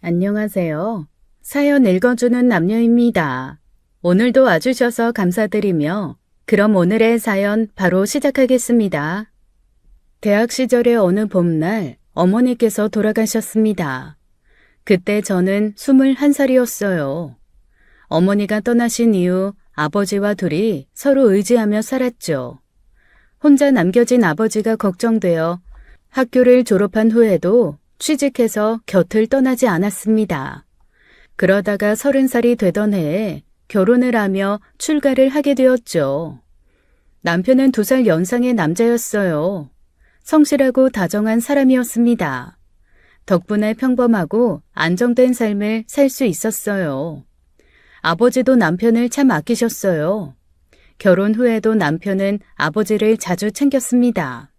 안녕하세요. 사연 읽어주는 남녀입니다. 오늘도 와주셔서 감사드리며 그럼 오늘의 사연 바로 시작하겠습니다. 대학 시절의 어느 봄날 어머니께서 돌아가셨습니다. 그때 저는 21살이었어요. 어머니가 떠나신 이후 아버지와 둘이 서로 의지하며 살았죠. 혼자 남겨진 아버지가 걱정되어 학교를 졸업한 후에도 취직해서 곁을 떠나지 않았습니다. 그러다가 30살이 되던 해에 결혼을 하며 출가를 하게 되었죠. 남편은 2살 연상의 남자였어요. 성실하고 다정한 사람이었습니다. 덕분에 평범하고 안정된 삶을 살 수 있었어요. 아버지도 남편을 참 아끼셨어요. 결혼 후에도 남편은 아버지를 자주 챙겼습니다.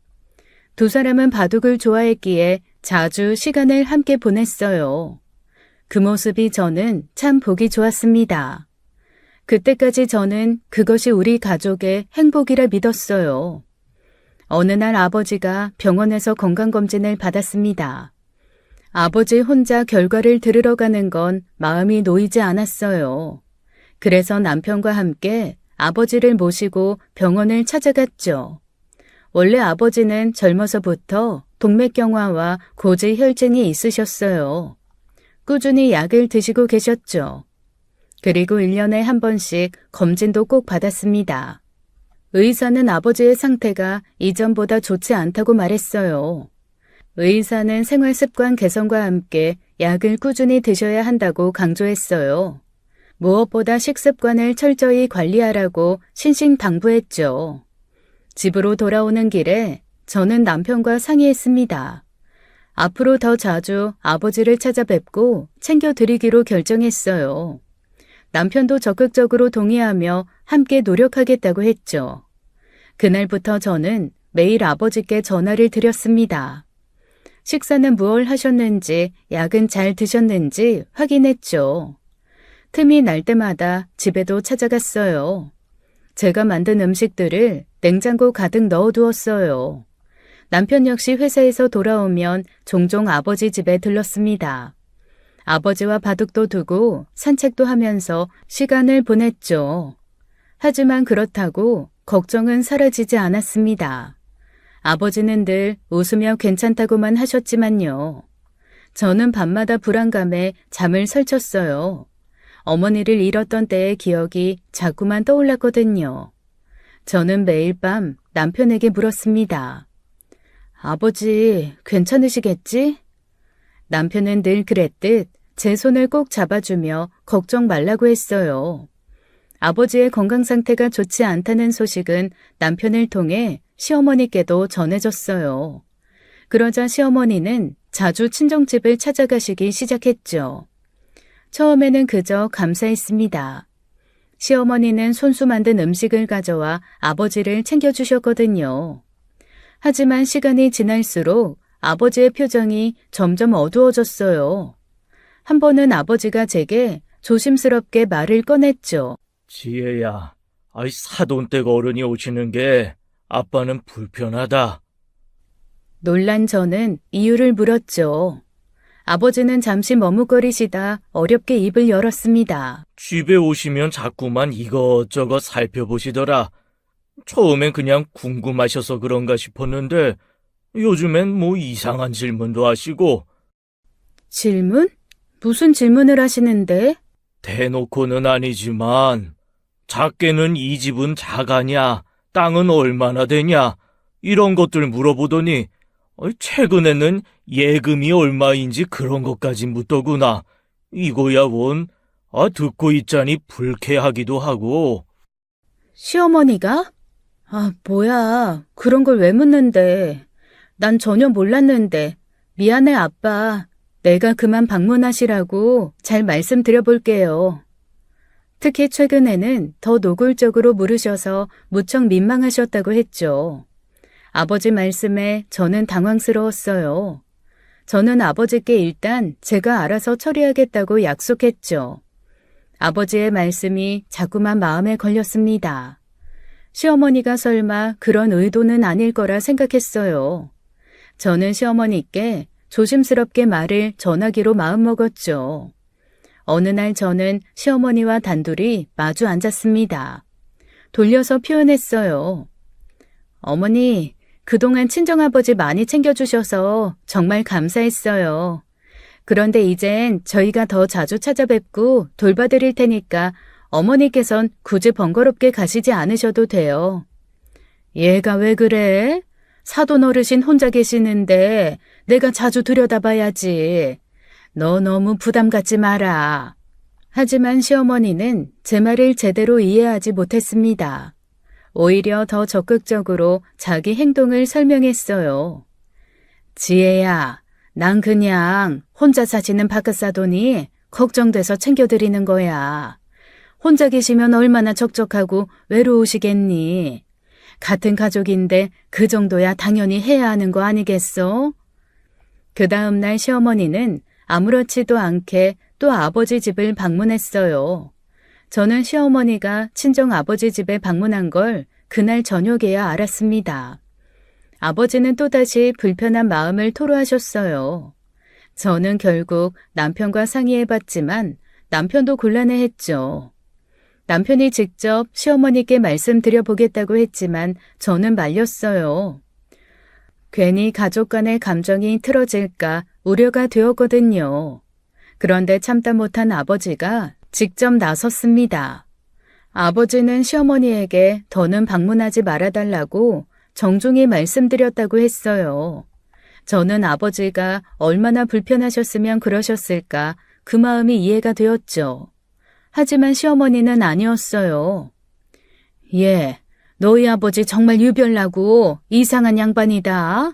두 사람은 바둑을 좋아했기에 자주 시간을 함께 보냈어요. 그 모습이 저는 참 보기 좋았습니다. 그때까지 저는 그것이 우리 가족의 행복이라 믿었어요. 어느 날 아버지가 병원에서 건강검진을 받았습니다. 아버지 혼자 결과를 들으러 가는 건 마음이 놓이지 않았어요. 그래서 남편과 함께 아버지를 모시고 병원을 찾아갔죠. 원래 아버지는 젊어서부터 동맥경화와 고지혈증이 있으셨어요. 꾸준히 약을 드시고 계셨죠. 그리고 1년에 한 번씩 검진도 꼭 받았습니다. 의사는 아버지의 상태가 이전보다 좋지 않다고 말했어요. 의사는 생활습관 개선과 함께 약을 꾸준히 드셔야 한다고 강조했어요. 무엇보다 식습관을 철저히 관리하라고 신신당부했죠. 집으로 돌아오는 길에 저는 남편과 상의했습니다. 앞으로 더 자주 아버지를 찾아뵙고 챙겨드리기로 결정했어요. 남편도 적극적으로 동의하며 함께 노력하겠다고 했죠. 그날부터 저는 매일 아버지께 전화를 드렸습니다. 식사는 무얼 하셨는지, 약은 잘 드셨는지 확인했죠. 틈이 날 때마다 집에도 찾아갔어요. 제가 만든 음식들을 냉장고 가득 넣어두었어요. 남편 역시 회사에서 돌아오면 종종 아버지 집에 들렀습니다. 아버지와 바둑도 두고 산책도 하면서 시간을 보냈죠. 하지만 그렇다고 걱정은 사라지지 않았습니다. 아버지는 늘 웃으며 괜찮다고만 하셨지만요. 저는 밤마다 불안감에 잠을 설쳤어요. 어머니를 잃었던 때의 기억이 자꾸만 떠올랐거든요. 저는 매일 밤 남편에게 물었습니다. 아버지, 괜찮으시겠지? 남편은 늘 그랬듯 제 손을 꼭 잡아주며 걱정 말라고 했어요. 아버지의 건강 상태가 좋지 않다는 소식은 남편을 통해 시어머니께도 전해졌어요. 그러자 시어머니는 자주 친정집을 찾아가시기 시작했죠. 처음에는 그저 감사했습니다. 시어머니는 손수 만든 음식을 가져와 아버지를 챙겨주셨거든요. 하지만 시간이 지날수록 아버지의 표정이 점점 어두워졌어요. 한 번은 아버지가 제게 조심스럽게 말을 꺼냈죠. 지혜야, 사돈댁 어른이 오시는 게 아빠는 불편하다. 놀란 저는 이유를 물었죠. 아버지는 잠시 머뭇거리시다 어렵게 입을 열었습니다. 집에 오시면 자꾸만 이것저것 살펴보시더라. 처음엔 그냥 궁금하셔서 그런가 싶었는데 요즘엔 뭐 이상한 질문도 하시고. 질문? 무슨 질문을 하시는데? 대놓고는 아니지만 작게는 이 집은 작아냐, 땅은 얼마나 되냐 이런 것들 물어보더니 최근에는 예금이 얼마인지 그런 것까지 묻더구나. 이거야 원 듣고 있자니 불쾌하기도 하고. 시어머니가? 뭐야. 그런 걸 왜 묻는데. 난 전혀 몰랐는데. 미안해, 아빠. 내가 그만 방문하시라고 잘 말씀드려볼게요. 특히 최근에는 더 노골적으로 물으셔서 무척 민망하셨다고 했죠. 아버지 말씀에 저는 당황스러웠어요. 저는 아버지께 일단 제가 알아서 처리하겠다고 약속했죠. 아버지의 말씀이 자꾸만 마음에 걸렸습니다. 시어머니가 설마 그런 의도는 아닐 거라 생각했어요. 저는 시어머니께 조심스럽게 말을 전하기로 마음먹었죠. 어느 날 저는 시어머니와 단둘이 마주 앉았습니다. 돌려서 표현했어요. 어머니, 그동안 친정아버지 많이 챙겨주셔서 정말 감사했어요. 그런데 이젠 저희가 더 자주 찾아뵙고 돌봐드릴 테니까 어머니께선 굳이 번거롭게 가시지 않으셔도 돼요. 얘가 왜 그래? 사돈 어르신 혼자 계시는데 내가 자주 들여다봐야지. 너 너무 부담 갖지 마라. 하지만 시어머니는 제 말을 제대로 이해하지 못했습니다. 오히려 더 적극적으로 자기 행동을 설명했어요. 지혜야, 난 그냥 혼자 사시는 바깥사돈이 걱정돼서 챙겨드리는 거야. 혼자 계시면 얼마나 적적하고 외로우시겠니? 같은 가족인데 그 정도야 당연히 해야 하는 거 아니겠어? 그 다음 날 시어머니는 아무렇지도 않게 또 아버지 집을 방문했어요. 저는 시어머니가 친정 아버지 집에 방문한 걸 그날 저녁에야 알았습니다. 아버지는 또다시 불편한 마음을 토로하셨어요. 저는 결국 남편과 상의해봤지만 남편도 곤란해했죠. 남편이 직접 시어머니께 말씀드려보겠다고 했지만 저는 말렸어요. 괜히 가족 간의 감정이 틀어질까 우려가 되었거든요. 그런데 참다 못한 아버지가 직접 나섰습니다. 아버지는 시어머니에게 더는 방문하지 말아달라고 정중히 말씀드렸다고 했어요. 저는 아버지가 얼마나 불편하셨으면 그러셨을까 그 마음이 이해가 되었죠. 하지만 시어머니는 아니었어요. 예, 너희 아버지 정말 유별나고 이상한 양반이다.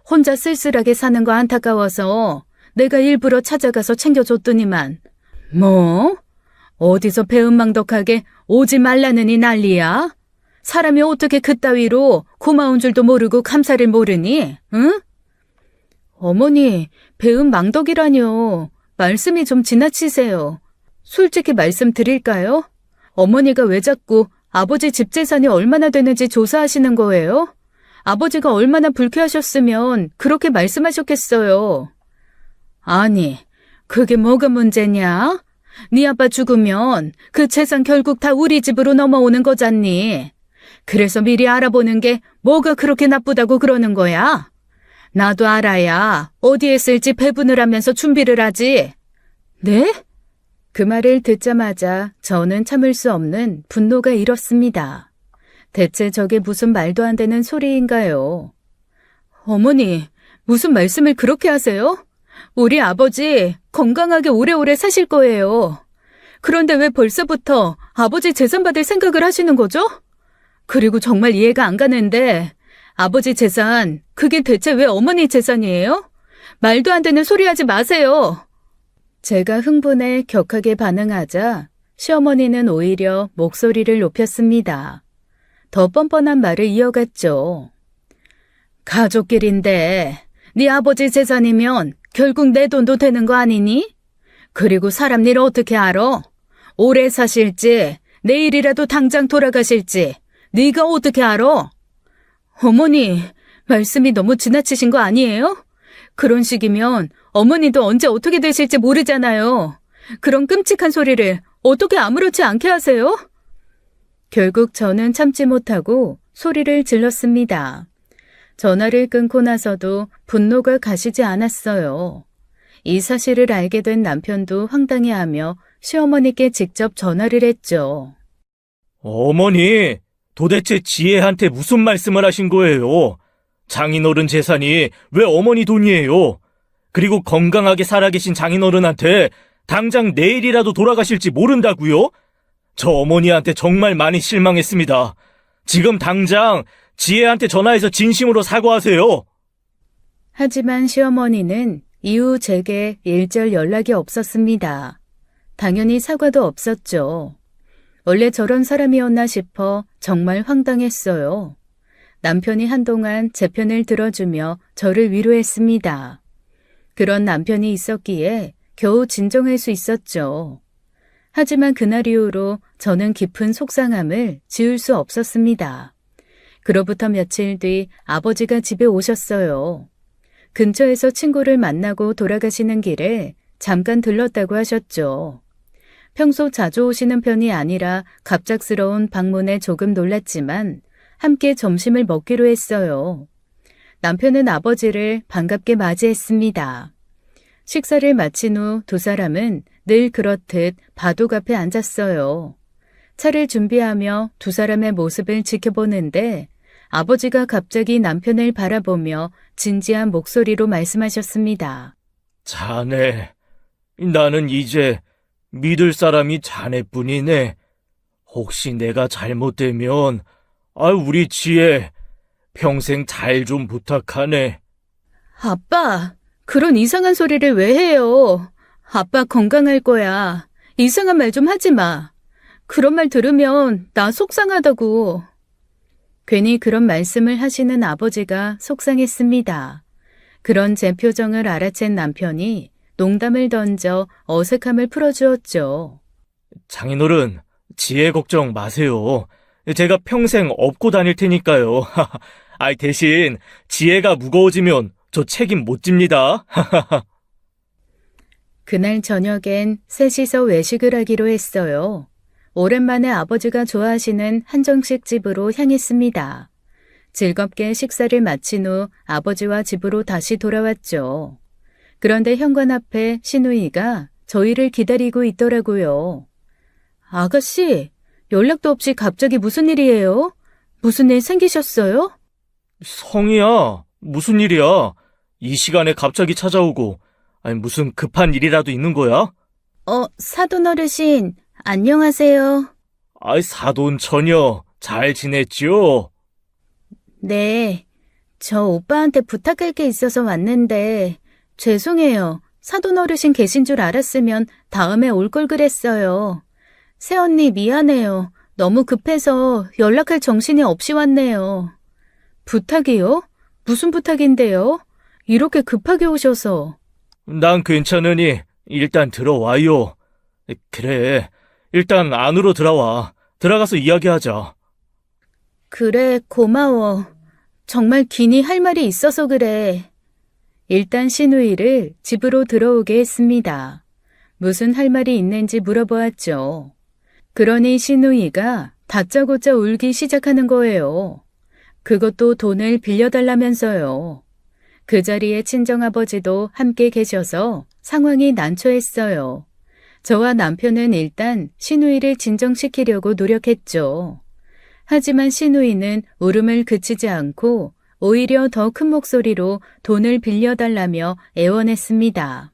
혼자 쓸쓸하게 사는 거 안타까워서 내가 일부러 찾아가서 챙겨줬더니만. 뭐? 어디서 배은망덕하게 오지 말라느니 난리야? 사람이 어떻게 그따위로 고마운 줄도 모르고 감사를 모르니? 응? 어머니, 배은망덕이라뇨. 말씀이 좀 지나치세요. 솔직히 말씀드릴까요? 어머니가 왜 자꾸 아버지 집 재산이 얼마나 되는지 조사하시는 거예요? 아버지가 얼마나 불쾌하셨으면 그렇게 말씀하셨겠어요. 아니, 그게 뭐가 문제냐? 네 아빠 죽으면 그 재산 결국 다 우리 집으로 넘어오는 거잖니. 그래서 미리 알아보는 게 뭐가 그렇게 나쁘다고 그러는 거야? 나도 알아야 어디에 쓸지 배분을 하면서 준비를 하지. 네? 그 말을 듣자마자 저는 참을 수 없는 분노가 일었습니다. 대체 저게 무슨 말도 안 되는 소리인가요? 어머니, 무슨 말씀을 그렇게 하세요? 우리 아버지 건강하게 오래오래 사실 거예요. 그런데 왜 벌써부터 아버지 재산 받을 생각을 하시는 거죠? 그리고 정말 이해가 안 가는데 아버지 재산, 그게 대체 왜 어머니 재산이에요? 말도 안 되는 소리 하지 마세요. 제가 흥분해 격하게 반응하자 시어머니는 오히려 목소리를 높였습니다. 더 뻔뻔한 말을 이어갔죠. 가족끼리인데 네 아버지 재산이면 결국 내 돈도 되는 거 아니니? 그리고 사람 일 어떻게 알아? 오래 사실지 내일이라도 당장 돌아가실지 네가 어떻게 알아? 어머니, 말씀이 너무 지나치신 거 아니에요? 그런 식이면 어머니도 언제 어떻게 되실지 모르잖아요. 그런 끔찍한 소리를 어떻게 아무렇지 않게 하세요? 결국 저는 참지 못하고 소리를 질렀습니다. 전화를 끊고 나서도 분노가 가시지 않았어요. 이 사실을 알게 된 남편도 황당해하며 시어머니께 직접 전화를 했죠. 어머니, 도대체 지혜한테 무슨 말씀을 하신 거예요? 장인어른 재산이 왜 어머니 돈이에요? 그리고 건강하게 살아계신 장인어른한테 당장 내일이라도 돌아가실지 모른다고요? 저 어머니한테 정말 많이 실망했습니다. 지금 당장 지혜한테 전화해서 진심으로 사과하세요. 하지만 시어머니는 이후 제게 일절 연락이 없었습니다. 당연히 사과도 없었죠. 원래 저런 사람이었나 싶어 정말 황당했어요. 남편이 한동안 제 편을 들어주며 저를 위로했습니다. 그런 남편이 있었기에 겨우 진정할 수 있었죠. 하지만 그날 이후로 저는 깊은 속상함을 지울 수 없었습니다. 그로부터 며칠 뒤 아버지가 집에 오셨어요. 근처에서 친구를 만나고 돌아가시는 길에 잠깐 들렀다고 하셨죠. 평소 자주 오시는 편이 아니라 갑작스러운 방문에 조금 놀랐지만 함께 점심을 먹기로 했어요. 남편은 아버지를 반갑게 맞이했습니다. 식사를 마친 후 두 사람은 늘 그렇듯 바둑 앞에 앉았어요. 차를 준비하며 두 사람의 모습을 지켜보는데 아버지가 갑자기 남편을 바라보며 진지한 목소리로 말씀하셨습니다. 자네, 나는 이제 믿을 사람이 자네뿐이네. 혹시 내가 잘못되면 우리 지혜 평생 잘 좀 부탁하네. 아빠, 그런 이상한 소리를 왜 해요? 아빠 건강할 거야. 이상한 말 좀 하지 마. 그런 말 들으면 나 속상하다고. 괜히 그런 말씀을 하시는 아버지가 속상했습니다. 그런 제 표정을 알아챈 남편이 농담을 던져 어색함을 풀어주었죠. 장인어른, 지혜 걱정 마세요. 제가 평생 업고 다닐 테니까요. 대신 지혜가 무거워지면 저 책임 못 집니다. 그날 저녁엔 셋이서 외식을 하기로 했어요. 오랜만에 아버지가 좋아하시는 한정식 집으로 향했습니다. 즐겁게 식사를 마친 후 아버지와 집으로 다시 돌아왔죠. 그런데 현관 앞에 시누이가 저희를 기다리고 있더라고요. 아가씨, 연락도 없이 갑자기 무슨 일이에요? 무슨 일 생기셨어요? 성희야, 무슨 일이야? 이 시간에 갑자기 찾아오고, 무슨 급한 일이라도 있는 거야? 사돈 어르신, 안녕하세요. 사돈 처녀, 잘 지냈지요? 네, 저 오빠한테 부탁할 게 있어서 왔는데 죄송해요. 사돈 어르신 계신 줄 알았으면 다음에 올 걸 그랬어요. 새언니 미안해요. 너무 급해서 연락할 정신이 없이 왔네요. 부탁이요? 무슨 부탁인데요? 이렇게 급하게 오셔서. 난 괜찮으니 일단 들어와요. 그래, 일단 안으로 들어와. 들어가서 이야기하자. 그래, 고마워. 정말 기니 할 말이 있어서 그래. 일단 시누이를 집으로 들어오게 했습니다. 무슨 할 말이 있는지 물어보았죠. 그러니 시누이가 다짜고짜 울기 시작하는 거예요. 그것도 돈을 빌려달라면서요. 그 자리에 친정아버지도 함께 계셔서 상황이 난처했어요. 저와 남편은 일단 시누이를 진정시키려고 노력했죠. 하지만 시누이는 울음을 그치지 않고 오히려 더 큰 목소리로 돈을 빌려달라며 애원했습니다.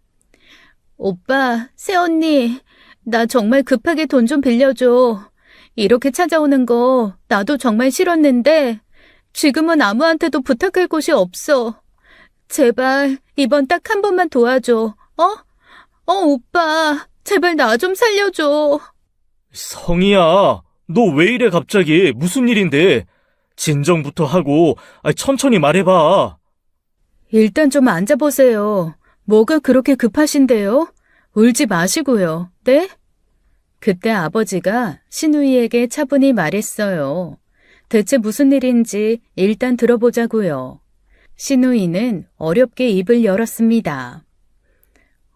오빠, 새언니, 나 정말 급하게 돈 좀 빌려줘. 이렇게 찾아오는 거 나도 정말 싫었는데 지금은 아무한테도 부탁할 곳이 없어. 제발 이번 딱 한 번만 도와줘. 오빠, 제발 나 좀 살려줘. 성희야, 너 왜 이래 갑자기? 무슨 일인데? 진정부터 하고 천천히 말해봐. 일단 좀 앉아보세요. 뭐가 그렇게 급하신데요? 울지 마시고요. 네? 그때 아버지가 시누이에게 차분히 말했어요. 대체 무슨 일인지 일단 들어보자고요. 시누이는 어렵게 입을 열었습니다.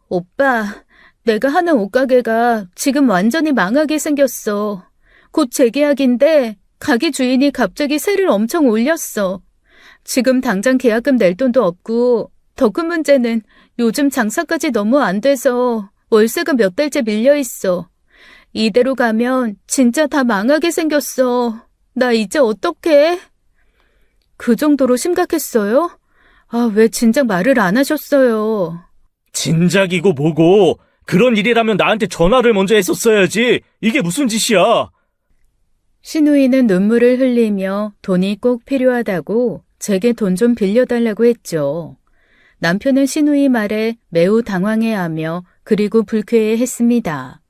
오빠, 내가 하는 옷가게가 지금 완전히 망하게 생겼어. 곧 재계약인데 가게 주인이 갑자기 세를 엄청 올렸어. 지금 당장 계약금 낼 돈도 없고 더 큰 문제는 요즘 장사까지 너무 안 돼서 월세가 몇 달째 밀려 있어. 이대로 가면 진짜 다 망하게 생겼어. 나 이제 어떡해? 그 정도로 심각했어요? 왜 진작 말을 안 하셨어요? 진작이고 뭐고, 그런 일이라면 나한테 전화를 먼저 했었어야지. 이게 무슨 짓이야? 시누이는 눈물을 흘리며 돈이 꼭 필요하다고 제게 돈 좀 빌려달라고 했죠. 남편은 시누이 말에 매우 당황해하며 그리고 불쾌해했습니다.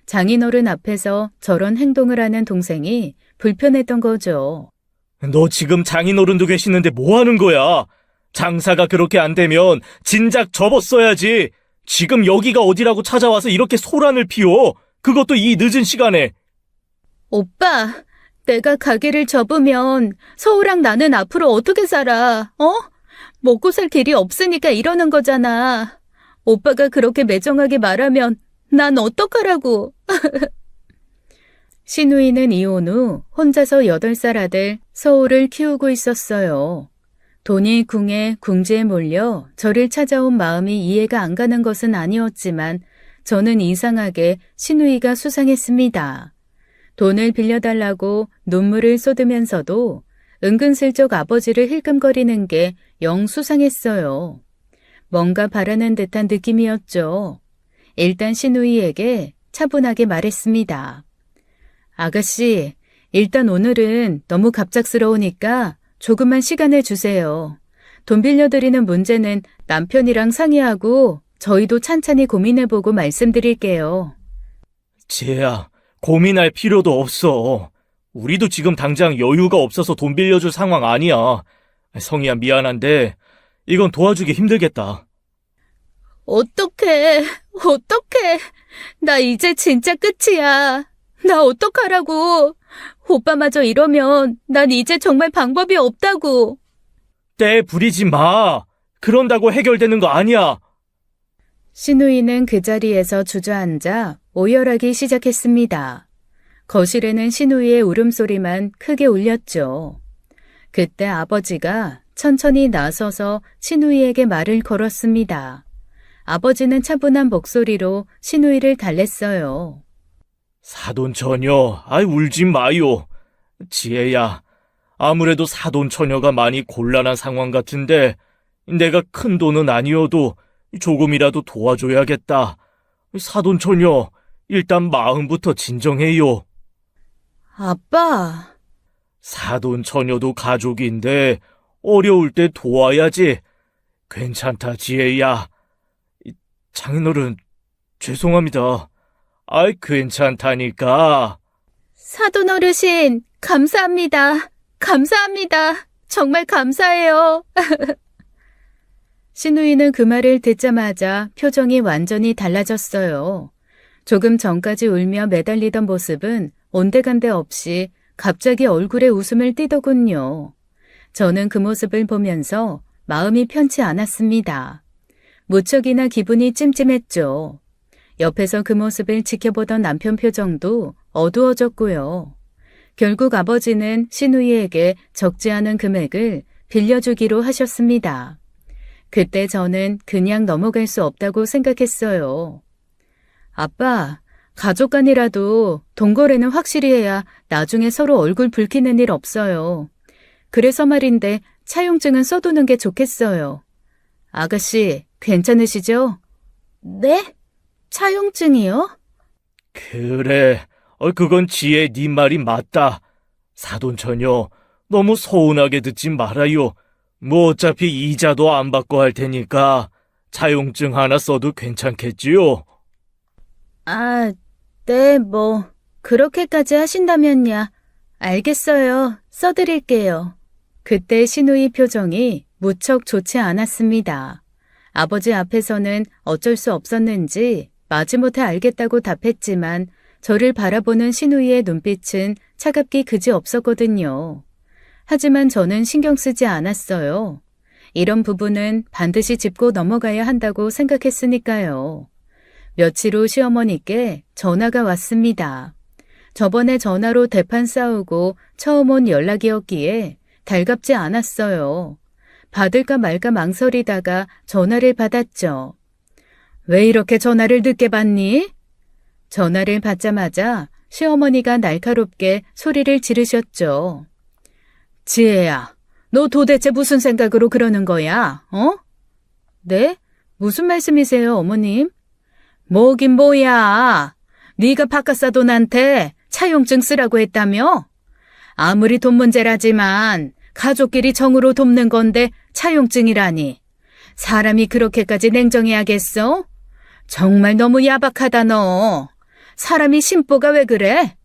장인어른 앞에서 저런 행동을 하는 동생이 불편했던 거죠. 너 지금 장인어른도 계시는데 뭐 하는 거야? 장사가 그렇게 안 되면 진작 접었어야지. 지금 여기가 어디라고 찾아와서 이렇게 소란을 피워. 그것도 이 늦은 시간에. 오빠, 내가 가게를 접으면 서우랑 나는 앞으로 어떻게 살아? 먹고 살 길이 없으니까 이러는 거잖아. 오빠가 그렇게 매정하게 말하면 난 어떡하라고. 신우이는 이혼 후 혼자서 8살 아들 서울을 키우고 있었어요. 돈이 궁에 궁지에 몰려 저를 찾아온 마음이 이해가 안 가는 것은 아니었지만 저는 이상하게 신우이가 수상했습니다. 돈을 빌려달라고 눈물을 쏟으면서도 은근슬쩍 아버지를 힐끔거리는 게 영 수상했어요. 뭔가 바라는 듯한 느낌이었죠. 일단 신우이에게 차분하게 말했습니다. 아가씨, 일단 오늘은 너무 갑작스러우니까 조금만 시간을 주세요. 돈 빌려드리는 문제는 남편이랑 상의하고 저희도 찬찬히 고민해보고 말씀드릴게요. 지혜야, 고민할 필요도 없어. 우리도 지금 당장 여유가 없어서 돈 빌려줄 상황 아니야. 성희야, 미안한데 이건 도와주기 힘들겠다. 어떡해. 나 이제 진짜 끝이야. 나 어떡하라고. 오빠마저 이러면 난 이제 정말 방법이 없다고. 때 부리지 마. 그런다고 해결되는 거 아니야. 신우이는 그 자리에서 주저앉아 오열하기 시작했습니다. 거실에는 신우이의 울음소리만 크게 울렸죠. 그때 아버지가 천천히 나서서 신우이에게 말을 걸었습니다. 아버지는 차분한 목소리로 신우이를 달랬어요. 사돈처녀, 울지 마요. 지혜야, 아무래도 사돈처녀가 많이 곤란한 상황 같은데 내가 큰 돈은 아니어도 조금이라도 도와줘야겠다. 사돈처녀, 일단 마음부터 진정해요. 아빠. 사돈처녀도 가족인데 어려울 때 도와야지. 괜찮다, 지혜야. 장인어른, 죄송합니다. 괜찮다니까. 사돈 어르신, 감사합니다. 정말 감사해요. 신우이는 그 말을 듣자마자 표정이 완전히 달라졌어요. 조금 전까지 울며 매달리던 모습은 온데간데 없이 갑자기 얼굴에 웃음을 띠더군요. 저는 그 모습을 보면서 마음이 편치 않았습니다. 무척이나 기분이 찜찜했죠. 옆에서 그 모습을 지켜보던 남편 표정도 어두워졌고요. 결국 아버지는 신우이에게 적지 않은 금액을 빌려주기로 하셨습니다. 그때 저는 그냥 넘어갈 수 없다고 생각했어요. 아빠, 가족 간이라도 돈 거래는 확실히 해야 나중에 서로 얼굴 붉히는 일 없어요. 그래서 말인데 차용증은 써두는 게 좋겠어요. 아가씨, 괜찮으시죠? 네? 차용증이요? 그래, 그건 지혜 네 말이 맞다. 사돈처녀, 너무 서운하게 듣지 말아요. 어차피 이자도 안 받고 할 테니까 차용증 하나 써도 괜찮겠지요? 네, 그렇게까지 하신다면야. 알겠어요. 써드릴게요. 그때 신우이 표정이 무척 좋지 않았습니다. 아버지 앞에서는 어쩔 수 없었는지 마지못해 알겠다고 답했지만 저를 바라보는 신우이의 눈빛은 차갑기 그지없었거든요. 하지만 저는 신경 쓰지 않았어요. 이런 부분은 반드시 짚고 넘어가야 한다고 생각했으니까요. 며칠 후 시어머니께 전화가 왔습니다. 저번에 전화로 대판 싸우고 처음 온 연락이었기에 달갑지 않았어요. 받을까 말까 망설이다가 전화를 받았죠. 왜 이렇게 전화를 늦게 받니? 전화를 받자마자 시어머니가 날카롭게 소리를 지르셨죠. 지혜야, 너 도대체 무슨 생각으로 그러는 거야? 네? 무슨 말씀이세요, 어머님? 뭐긴 뭐야. 네가 바깥사돈한테 차용증 쓰라고 했다며? 아무리 돈 문제라지만 가족끼리 정으로 돕는 건데 차용증이라니. 사람이 그렇게까지 냉정해야겠어? 정말 너무 야박하다 너. 사람이 심보가 왜 그래?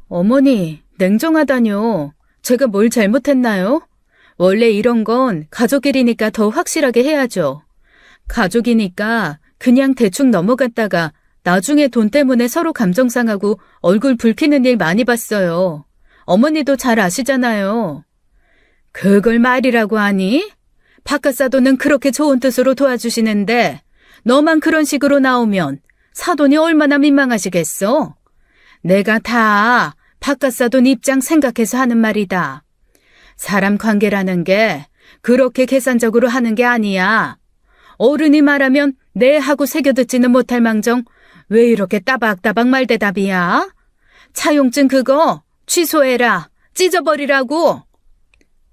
어머니, 냉정하다뇨. 제가 뭘 잘못했나요? 원래 이런 건 가족끼리니까 더 확실하게 해야죠. 가족이니까 그냥 대충 넘어갔다가 나중에 돈 때문에 서로 감정 상하고 얼굴 붉히는 일 많이 봤어요. 어머니도 잘 아시잖아요. 그걸 말이라고 하니? 바깥사돈은 그렇게 좋은 뜻으로 도와주시는데 너만 그런 식으로 나오면 사돈이 얼마나 민망하시겠어? 내가 다 바깥사돈 입장 생각해서 하는 말이다. 사람 관계라는 게 그렇게 계산적으로 하는 게 아니야. 어른이 말하면 네 하고 새겨듣지는 못할 망정 왜 이렇게 따박따박 말대답이야? 차용증 그거 취소해라. 찢어버리라고.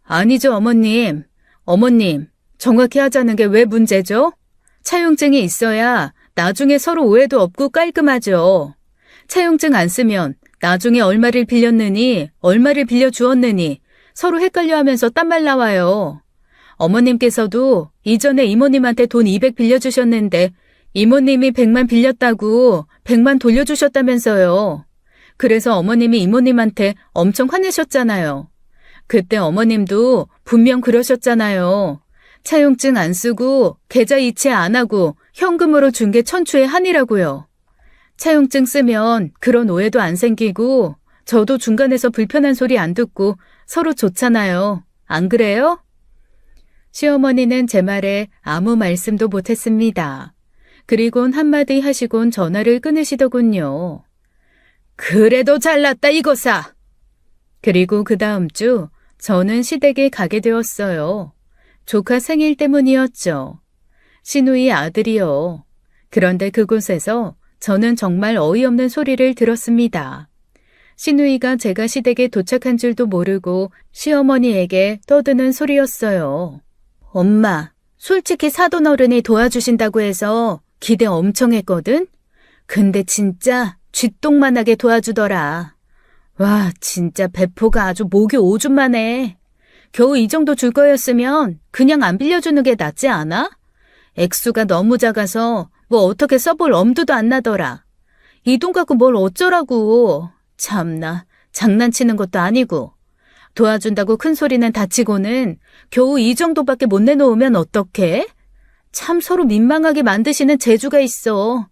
아니죠, 어머님. 어머님, 정확히 하자는 게 왜 문제죠? 차용증이 있어야 나중에 서로 오해도 없고 깔끔하죠. 차용증 안 쓰면 나중에 얼마를 빌렸느니, 얼마를 빌려주었느니 서로 헷갈려하면서 딴말 나와요. 어머님께서도 이전에 이모님한테 돈 200 빌려주셨는데 이모님이 100만 빌렸다고 100만 돌려주셨다면서요. 그래서 어머님이 이모님한테 엄청 화내셨잖아요. 그때 어머님도 분명 그러셨잖아요. 차용증 안 쓰고 계좌 이체 안 하고 현금으로 준 게 천추의 한이라고요. 차용증 쓰면 그런 오해도 안 생기고 저도 중간에서 불편한 소리 안 듣고 서로 좋잖아요. 안 그래요? 시어머니는 제 말에 아무 말씀도 못했습니다. 그리곤 한마디 하시곤 전화를 끊으시더군요. 그래도 잘났다 이거사. 그리고 그 다음 주 저는 시댁에 가게 되었어요. 조카 생일 때문이었죠. 시누이 아들이요. 그런데 그곳에서 저는 정말 어이없는 소리를 들었습니다. 시누이가 제가 시댁에 도착한 줄도 모르고 시어머니에게 떠드는 소리였어요. 엄마, 솔직히 사돈 어른이 도와주신다고 해서 기대 엄청 했거든? 근데 진짜 쥐똥만하게 도와주더라. 와, 진짜 배포가 아주 목이 오줌만해. 겨우 이 정도 줄 거였으면 그냥 안 빌려주는 게 낫지 않아? 액수가 너무 작아서 뭐 어떻게 써볼 엄두도 안 나더라. 이 돈 갖고 뭘 어쩌라고. 참나, 장난치는 것도 아니고. 도와준다고 큰 소리는 다치고는 겨우 이 정도밖에 못 내놓으면 어떡해? 참 서로 민망하게 만드시는 재주가 있어.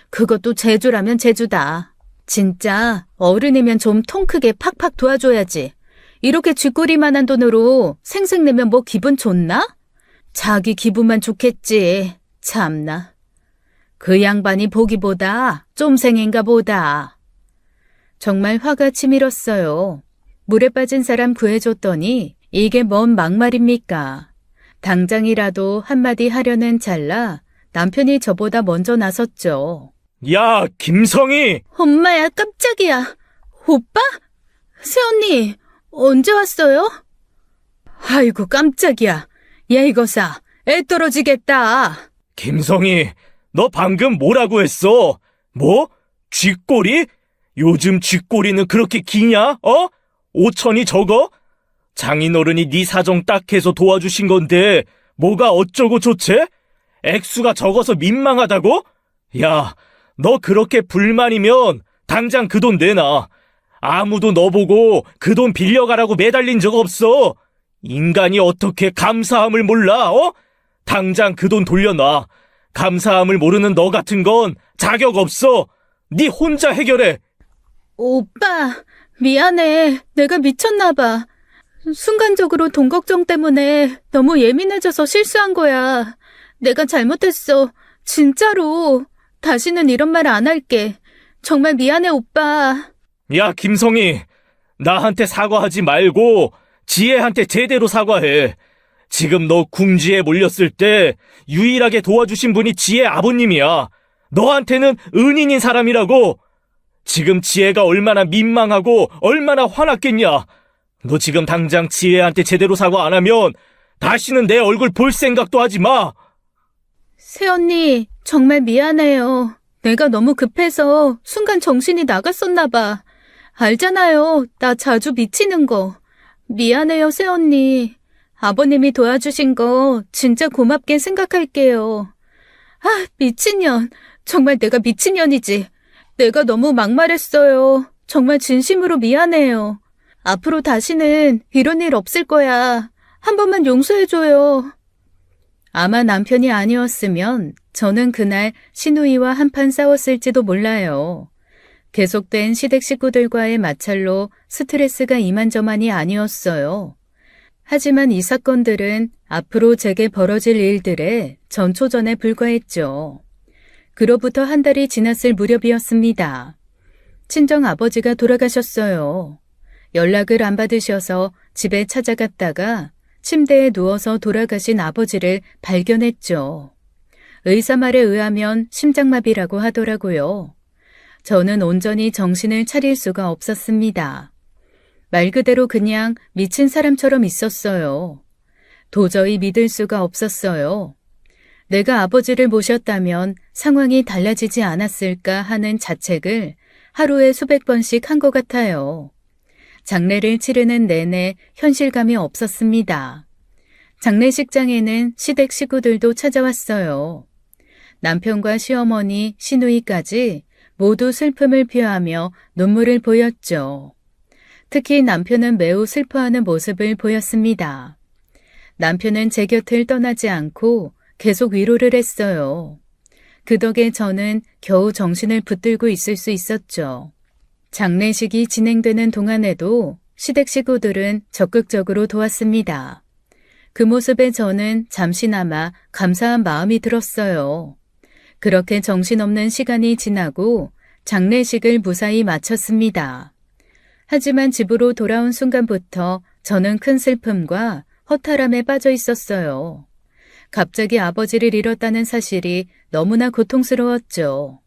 그것도 재주라면 재주다. 진짜 어른이면 좀 통 크게 팍팍 도와줘야지. 이렇게 쥐꼬리만한 돈으로 생색내면 뭐 기분 좋나? 자기 기분만 좋겠지. 참나. 그 양반이 보기보다 쫌생인가 보다. 정말 화가 치밀었어요. 물에 빠진 사람 구해줬더니 이게 뭔 막말입니까? 당장이라도 한마디 하려는 찰나 남편이 저보다 먼저 나섰죠. 야, 김성희! 엄마야, 깜짝이야. 오빠? 새언니, 언제 왔어요? 아이고, 깜짝이야. 야, 이거사, 애 떨어지겠다. 김성희, 너 방금 뭐라고 했어? 뭐? 쥐꼬리? 요즘 쥐꼬리는 그렇게 기냐? 5천이 적어? 장인어른이 네 사정 딱 해서 도와주신 건데 뭐가 어쩌고 좋지? 액수가 적어서 민망하다고? 야, 너 그렇게 불만이면 당장 그 돈 내놔. 아무도 너 보고 그 돈 빌려가라고 매달린 적 없어. 인간이 어떻게 감사함을 몰라? 당장 그 돈 돌려놔. 감사함을 모르는 너 같은 건 자격 없어. 네 혼자 해결해. 오빠, 미안해. 내가 미쳤나 봐. 순간적으로 돈 걱정 때문에 너무 예민해져서 실수한 거야. 내가 잘못했어. 진짜로. 다시는 이런 말 안 할게. 정말 미안해, 오빠. 야, 김성희. 나한테 사과하지 말고 지혜한테 제대로 사과해. 지금 너 궁지에 몰렸을 때 유일하게 도와주신 분이 지혜 아버님이야. 너한테는 은인인 사람이라고. 지금 지혜가 얼마나 민망하고 얼마나 화났겠냐. 너 지금 당장 지혜한테 제대로 사과 안 하면 다시는 내 얼굴 볼 생각도 하지 마. 새언니, 정말 미안해요. 내가 너무 급해서 순간 정신이 나갔었나 봐. 알잖아요. 나 자주 미치는 거. 미안해요, 새언니. 아버님이 도와주신 거 진짜 고맙게 생각할게요. 아, 미친년. 정말 내가 미친년이지. 내가 너무 막말했어요. 정말 진심으로 미안해요. 앞으로 다시는 이런 일 없을 거야. 한 번만 용서해줘요. 아마 남편이 아니었으면 저는 그날 시누이와 한판 싸웠을지도 몰라요. 계속된 시댁 식구들과의 마찰로 스트레스가 이만저만이 아니었어요. 하지만 이 사건들은 앞으로 제게 벌어질 일들에 전초전에 불과했죠. 그로부터 한 달이 지났을 무렵이었습니다. 친정 아버지가 돌아가셨어요. 연락을 안 받으셔서 집에 찾아갔다가 침대에 누워서 돌아가신 아버지를 발견했죠. 의사 말에 의하면 심장마비라고 하더라고요. 저는 온전히 정신을 차릴 수가 없었습니다. 말 그대로 그냥 미친 사람처럼 있었어요. 도저히 믿을 수가 없었어요. 내가 아버지를 모셨다면 상황이 달라지지 않았을까 하는 자책을 하루에 수백 번씩 한 것 같아요. 장례를 치르는 내내 현실감이 없었습니다. 장례식장에는 시댁 식구들도 찾아왔어요. 남편과 시어머니, 시누이까지 모두 슬픔을 표하며 눈물을 보였죠. 특히 남편은 매우 슬퍼하는 모습을 보였습니다. 남편은 제 곁을 떠나지 않고 계속 위로를 했어요. 그 덕에 저는 겨우 정신을 붙들고 있을 수 있었죠. 장례식이 진행되는 동안에도 시댁 식구들은 적극적으로 도왔습니다. 그 모습에 저는 잠시나마 감사한 마음이 들었어요. 그렇게 정신없는 시간이 지나고 장례식을 무사히 마쳤습니다. 하지만 집으로 돌아온 순간부터 저는 큰 슬픔과 허탈함에 빠져 있었어요. 갑자기 아버지를 잃었다는 사실이 너무나 고통스러웠죠.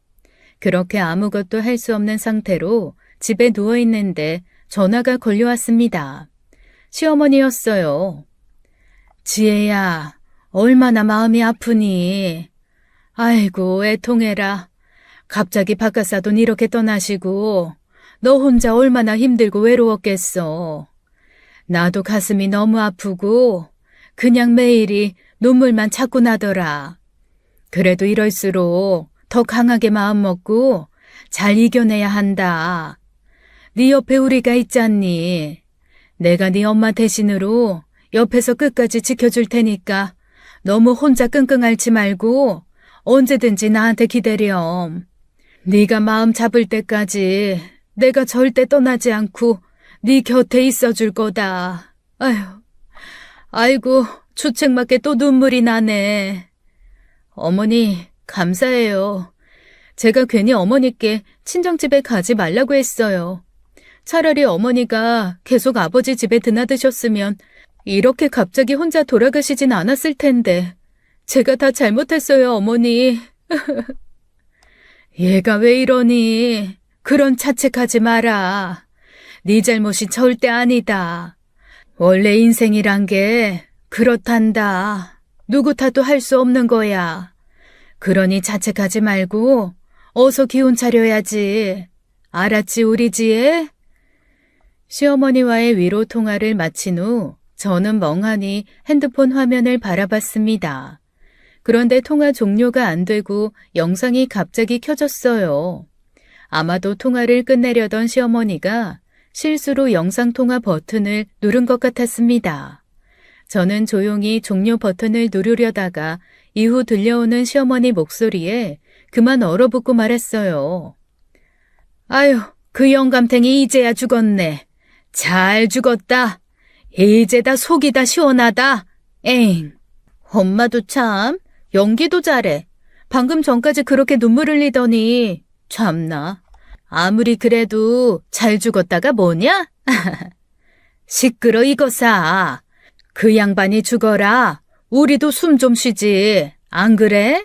그렇게 아무것도 할 수 없는 상태로 집에 누워 있는데 전화가 걸려왔습니다. 시어머니였어요. 지혜야, 얼마나 마음이 아프니? 아이고, 애통해라. 갑자기 바깥사돈 이렇게 떠나시고 너 혼자 얼마나 힘들고 외로웠겠어. 나도 가슴이 너무 아프고 그냥 매일이 눈물만 자꾸 나더라. 그래도 이럴수록 더 강하게 마음먹고 잘 이겨내야 한다. 네 옆에 우리가 있잖니. 내가 네 엄마 대신으로 옆에서 끝까지 지켜줄 테니까 너무 혼자 끙끙 앓지 말고 언제든지 나한테 기다렴. 네가 마음 잡을 때까지 내가 절대 떠나지 않고 네 곁에 있어줄 거다. 아이고, 주책맞게 또 눈물이 나네. 어머니, 감사해요. 제가 괜히 어머니께 친정집에 가지 말라고 했어요. 차라리 어머니가 계속 아버지 집에 드나드셨으면 이렇게 갑자기 혼자 돌아가시진 않았을 텐데. 제가 다 잘못했어요, 어머니. 얘가 왜 이러니? 그런 자책하지 마라. 네 잘못이 절대 아니다. 원래 인생이란 게 그렇단다. 누구 탓도 할 수 없는 거야. 그러니 자책하지 말고 어서 기운 차려야지. 알았지, 우리 지혜? 시어머니와의 위로 통화를 마친 후 저는 멍하니 핸드폰 화면을 바라봤습니다. 그런데 통화 종료가 안 되고 영상이 갑자기 켜졌어요. 아마도 통화를 끝내려던 시어머니가 실수로 영상통화 버튼을 누른 것 같았습니다. 저는 조용히 종료 버튼을 누르려다가 이후 들려오는 시어머니 목소리에 그만 얼어붙고 말했어요. 아유, 그 영감탱이 이제야 죽었네. 잘 죽었다. 이제 다 속이 다 시원하다. 엥. 엄마도 참 연기도 잘해. 방금 전까지 그렇게 눈물 흘리더니 참나. 아무리 그래도 잘 죽었다가 뭐냐? 시끄러 이거사. 그 양반이 죽어라. 우리도 숨 좀 쉬지. 안 그래?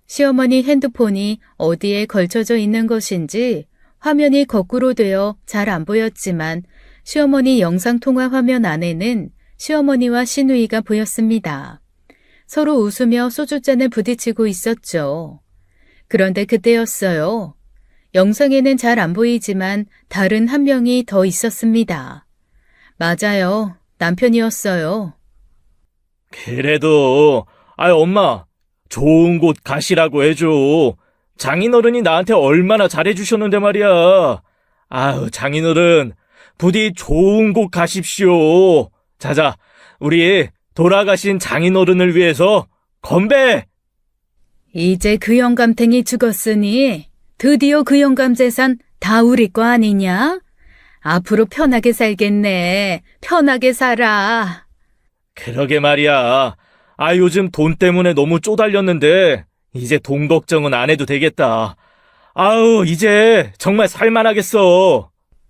시어머니 핸드폰이 어디에 걸쳐져 있는 것인지 화면이 거꾸로 되어 잘 안 보였지만 시어머니 영상통화 화면 안에는 시어머니와 시누이가 보였습니다. 서로 웃으며 소주잔을 부딪히고 있었죠. 그런데 그때였어요. 영상에는 잘 안 보이지만 다른 한 명이 더 있었습니다. 맞아요. 남편이었어요. 그래도, 엄마, 좋은 곳 가시라고 해줘. 장인어른이 나한테 얼마나 잘해주셨는데 말이야. 장인어른, 부디 좋은 곳 가십시오. 자자, 우리 돌아가신 장인어른을 위해서 건배! 이제 그 영감탱이 죽었으니 드디어 그 영감 재산 다 우리 거 아니냐? 앞으로 편하게 살겠네. 편하게 살아. 그러게 말이야. 아, 요즘 돈 때문에 너무 쪼달렸는데, 이제 돈 걱정은 안 해도 되겠다. 아우, 이제 정말 살만하겠어.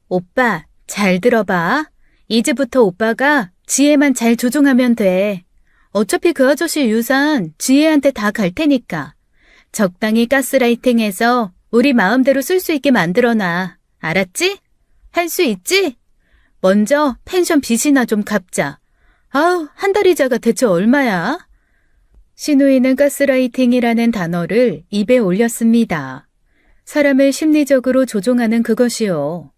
오빠, 잘 들어봐. 이제부터 오빠가 지혜만 잘 조종하면 돼. 어차피 그 아저씨 유산 지혜한테 다 갈 테니까. 적당히 가스라이팅해서 우리 마음대로 쓸 수 있게 만들어놔. 알았지? 할 수 있지? 먼저 펜션 빚이나 좀 갚자. 아우, 한 달 이자가 대체 얼마야? 신우이는 가스라이팅이라는 단어를 입에 올렸습니다. 사람을 심리적으로 조종하는 그것이요.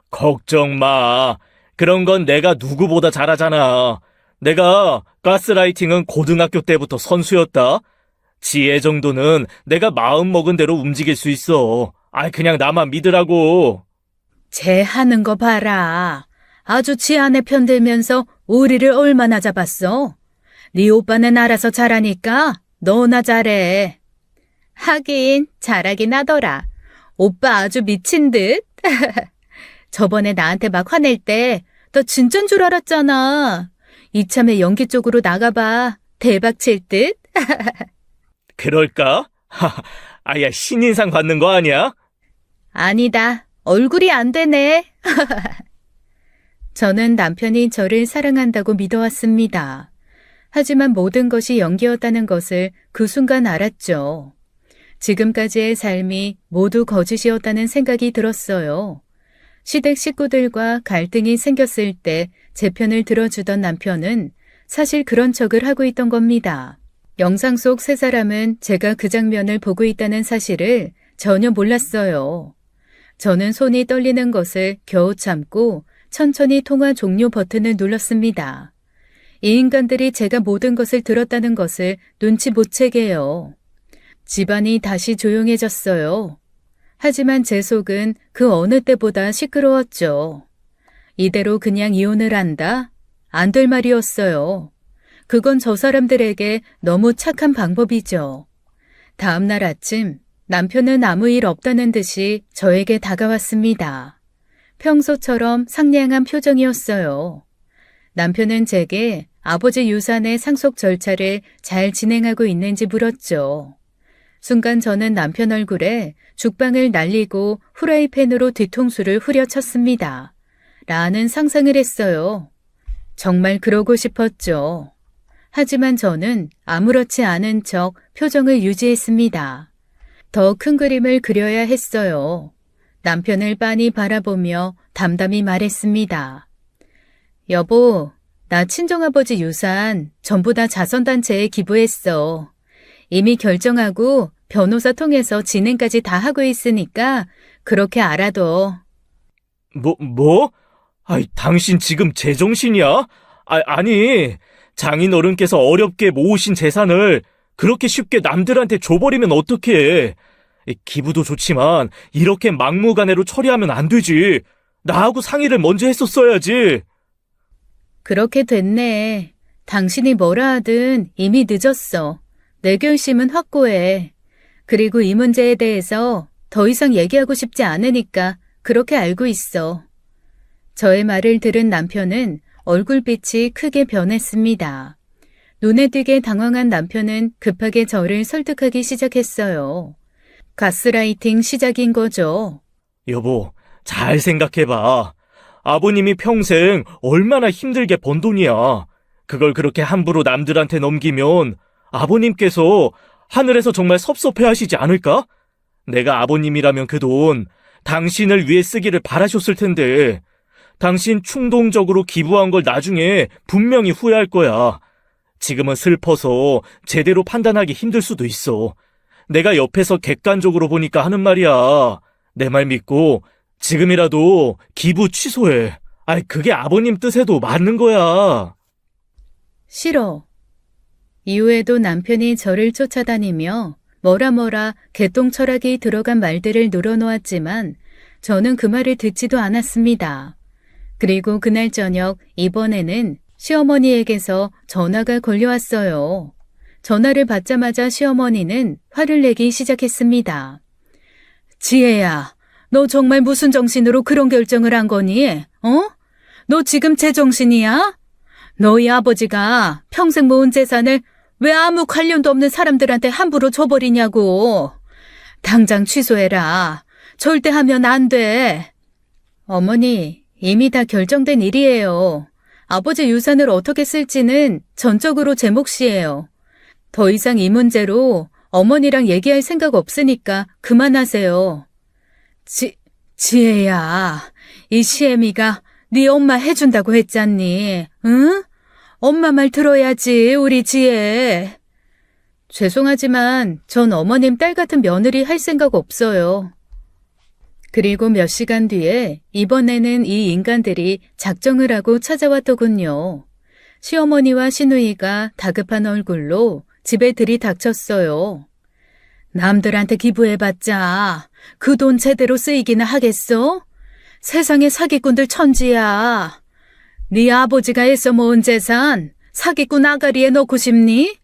걱정 마. 그런 건 내가 누구보다 잘하잖아. 내가 가스라이팅은 고등학교 때부터 선수였다. 지혜 정도는 내가 마음 먹은 대로 움직일 수 있어. 아, 그냥 나만 믿으라고. 쟤 하는 거 봐라. 아주 지안에 편들면서 우리를 얼마나 잡았어. 네 오빠는 알아서 잘하니까 너나 잘해. 하긴 잘하긴 하더라. 오빠 아주 미친 듯. 저번에 나한테 막 화낼 때 너 진짠 줄 알았잖아. 이참에 연기 쪽으로 나가봐. 대박 칠 듯. 그럴까? 아야, 신인상 받는 거 아니야? 아니다. 얼굴이 안 되네. 저는 남편이 저를 사랑한다고 믿어왔습니다. 하지만 모든 것이 연기였다는 것을 그 순간 알았죠. 지금까지의 삶이 모두 거짓이었다는 생각이 들었어요. 시댁 식구들과 갈등이 생겼을 때 제 편을 들어주던 남편은 사실 그런 척을 하고 있던 겁니다. 영상 속 세 사람은 제가 그 장면을 보고 있다는 사실을 전혀 몰랐어요. 저는 손이 떨리는 것을 겨우 참고 천천히 통화 종료 버튼을 눌렀습니다. 이 인간들이 제가 모든 것을 들었다는 것을 눈치 못 채게요. 집안이 다시 조용해졌어요. 하지만 제 속은 그 어느 때보다 시끄러웠죠. 이대로 그냥 이혼을 한다? 안 될 말이었어요. 그건 저 사람들에게 너무 착한 방법이죠. 다음 날 아침 남편은 아무 일 없다는 듯이 저에게 다가왔습니다. 평소처럼 상냥한 표정이었어요. 남편은 제게 아버지 유산의 상속 절차를 잘 진행하고 있는지 물었죠. 순간 저는 남편 얼굴에 죽방을 날리고 후라이팬으로 뒤통수를 후려쳤습니다. 라는 상상을 했어요. 정말 그러고 싶었죠. 하지만 저는 아무렇지 않은 척 표정을 유지했습니다. 더 큰 그림을 그려야 했어요. 남편을 빤히 바라보며 담담히 말했습니다. 여보, 나 친정아버지 유산 전부 다 자선단체에 기부했어. 이미 결정하고 변호사 통해서 진행까지 다 하고 있으니까 그렇게 알아둬. 뭐? 아이, 당신 지금 제정신이야? 아니, 장인어른께서 어렵게 모으신 재산을 그렇게 쉽게 남들한테 줘버리면 어떡해. 기부도 좋지만 이렇게 막무가내로 처리하면 안 되지. 나하고 상의를 먼저 했었어야지. 그렇게 됐네. 당신이 뭐라 하든 이미 늦었어. 내 결심은 확고해. 그리고 이 문제에 대해서 더 이상 얘기하고 싶지 않으니까 그렇게 알고 있어. 저의 말을 들은 남편은 얼굴빛이 크게 변했습니다. 눈에 띄게 당황한 남편은 급하게 저를 설득하기 시작했어요. 가스라이팅 시작인 거죠. 여보, 잘 생각해봐. 아버님이 평생 얼마나 힘들게 번 돈이야. 그걸 그렇게 함부로 남들한테 넘기면 아버님께서 하늘에서 정말 섭섭해하시지 않을까? 내가 아버님이라면 그 돈 당신을 위해 쓰기를 바라셨을 텐데 당신 충동적으로 기부한 걸 나중에 분명히 후회할 거야. 지금은 슬퍼서 제대로 판단하기 힘들 수도 있어. 내가 옆에서 객관적으로 보니까 하는 말이야. 내 말 믿고 지금이라도 기부 취소해. 그게 아버님 뜻에도 맞는 거야. 싫어. 이후에도 남편이 저를 쫓아다니며 뭐라 개똥철학이 들어간 말들을 늘어놓았지만 저는 그 말을 듣지도 않았습니다. 그리고 그날 저녁 이번에는 시어머니에게서 전화가 걸려왔어요. 전화를 받자마자 시어머니는 화를 내기 시작했습니다. 지혜야, 너 정말 무슨 정신으로 그런 결정을 한 거니? 어? 너 지금 제정신이야? 너희 아버지가 평생 모은 재산을 왜 아무 관련도 없는 사람들한테 함부로 줘버리냐고. 당장 취소해라. 절대 하면 안 돼. 어머니, 이미 다 결정된 일이에요. 아버지 유산을 어떻게 쓸지는 전적으로 제 몫이에요. 더 이상 이 문제로 어머니랑 얘기할 생각 없으니까 그만하세요. 지혜야, 이 시애미가 네 엄마 해준다고 했잖니, 응? 엄마 말 들어야지, 우리 지혜. 죄송하지만 전 어머님 딸 같은 며느리 할 생각 없어요. 그리고 몇 시간 뒤에 이번에는 이 인간들이 작정을 하고 찾아왔더군요. 시어머니와 시누이가 다급한 얼굴로 집에 들이닥쳤어요. 남들한테 기부해봤자 그 돈 제대로 쓰이기나 하겠어? 세상에 사기꾼들 천지야. 네 아버지가 애써 모은 재산 사기꾼 아가리에 넣고 싶니?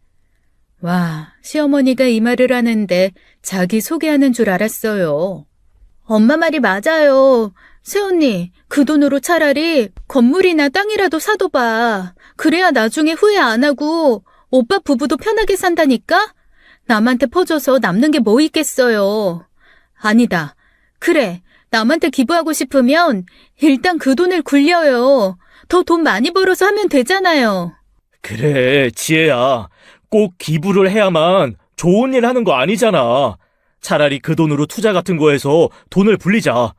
와, 시어머니가 이 말을 하는데 자기 소개하는 줄 알았어요. 엄마 말이 맞아요. 새언니, 그 돈으로 차라리 건물이나 땅이라도 사둬봐. 그래야 나중에 후회 안 하고 오빠 부부도 편하게 산다니까? 남한테 퍼줘서 남는 게 뭐 있겠어요. 아니다. 그래, 남한테 기부하고 싶으면 일단 그 돈을 굴려요. 더 돈 많이 벌어서 하면 되잖아요. 그래, 지혜야. 꼭 기부를 해야만 좋은 일 하는 거 아니잖아. 차라리 그 돈으로 투자 같은 거 해서 돈을 불리자.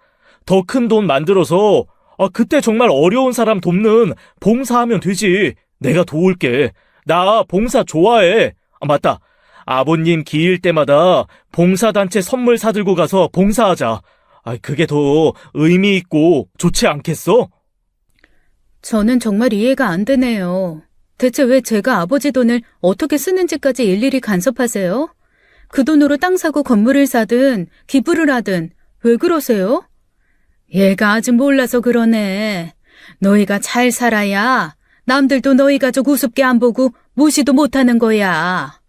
더 큰 돈 만들어서 그때 정말 어려운 사람 돕는 봉사하면 되지. 내가 도울게. 나 봉사 좋아해. 맞다. 아버님 기일 때마다 봉사단체 선물 사들고 가서 봉사하자. 그게 더 의미 있고 좋지 않겠어? 저는 정말 이해가 안 되네요. 대체 왜 제가 아버지 돈을 어떻게 쓰는지까지 일일이 간섭하세요? 그 돈으로 땅 사고 건물을 사든 기부를 하든 왜 그러세요? 얘가 아직 몰라서 그러네. 너희가 잘 살아야 남들도 너희 가족 우습게 안 보고 무시도 못하는 거야.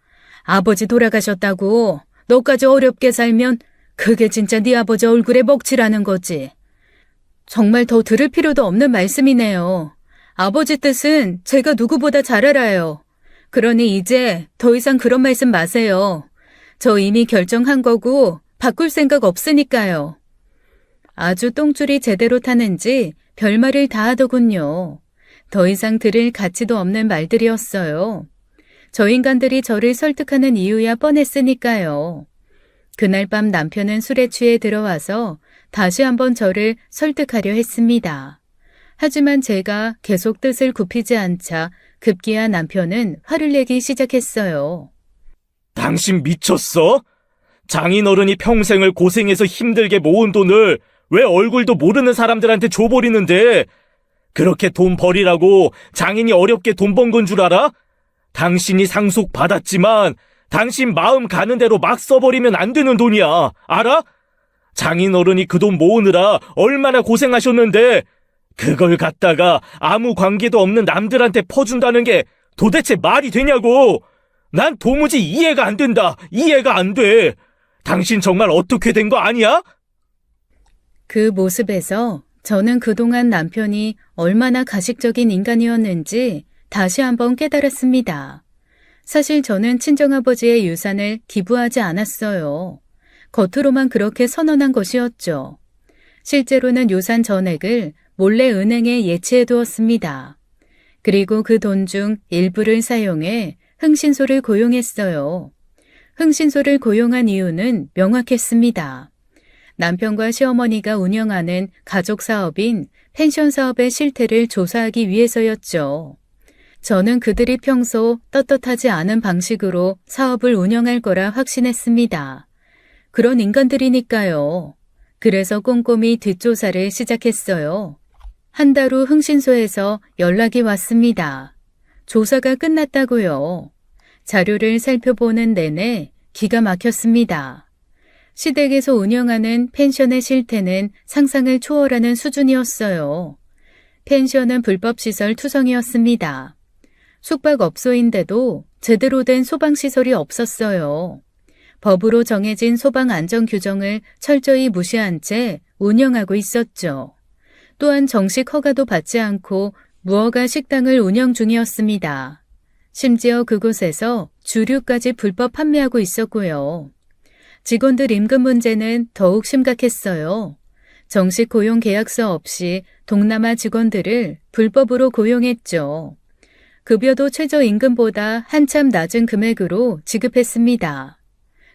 아버지 돌아가셨다고 너까지 어렵게 살면 그게 진짜 네 아버지 얼굴에 먹칠하는 거지. 정말 더 들을 필요도 없는 말씀이네요. 아버지 뜻은 제가 누구보다 잘 알아요. 그러니 이제 더 이상 그런 말씀 마세요. 저 이미 결정한 거고 바꿀 생각 없으니까요. 아주 똥줄이 제대로 타는지 별말을 다 하더군요. 더 이상 들을 가치도 없는 말들이었어요. 저 인간들이 저를 설득하는 이유야 뻔했으니까요. 그날 밤 남편은 술에 취해 들어와서 다시 한번 저를 설득하려 했습니다. 하지만 제가 계속 뜻을 굽히지 않자 급기야 남편은 화를 내기 시작했어요. 당신 미쳤어? 장인어른이 평생을 고생해서 힘들게 모은 돈을 왜 얼굴도 모르는 사람들한테 줘버리는데 그렇게 돈 버리라고 장인이 어렵게 돈 번 건 줄 알아? 당신이 상속 받았지만 당신 마음 가는 대로 막 써버리면 안 되는 돈이야. 알아? 장인어른이 그 돈 모으느라 얼마나 고생하셨는데 그걸 갖다가 아무 관계도 없는 남들한테 퍼준다는 게 도대체 말이 되냐고. 난 도무지 이해가 안 된다. 이해가 안 돼. 당신 정말 어떻게 된 거 아니야? 그 모습에서 저는 그동안 남편이 얼마나 가식적인 인간이었는지 다시 한번 깨달았습니다. 사실 저는 친정아버지의 유산을 기부하지 않았어요. 겉으로만 그렇게 선언한 것이었죠. 실제로는 유산 전액을 몰래 은행에 예치해 두었습니다. 그리고 그 돈 중 일부를 사용해 흥신소를 고용했어요. 흥신소를 고용한 이유는 명확했습니다. 남편과 시어머니가 운영하는 가족 사업인 펜션 사업의 실태를 조사하기 위해서였죠. 저는 그들이 평소 떳떳하지 않은 방식으로 사업을 운영할 거라 확신했습니다. 그런 인간들이니까요. 그래서 꼼꼼히 뒷조사를 시작했어요. 한 달 후 흥신소에서 연락이 왔습니다. 조사가 끝났다고요. 자료를 살펴보는 내내 기가 막혔습니다. 시댁에서 운영하는 펜션의 실태는 상상을 초월하는 수준이었어요. 펜션은 불법시설 투성이었습니다. 숙박업소인데도 제대로 된 소방시설이 없었어요. 법으로 정해진 소방 안전 규정을 철저히 무시한 채 운영하고 있었죠. 또한 정식 허가도 받지 않고 무허가 식당을 운영 중이었습니다. 심지어 그곳에서 주류까지 불법 판매하고 있었고요. 직원들 임금 문제는 더욱 심각했어요. 정식 고용 계약서 없이 동남아 직원들을 불법으로 고용했죠. 급여도 최저임금보다 한참 낮은 금액으로 지급했습니다.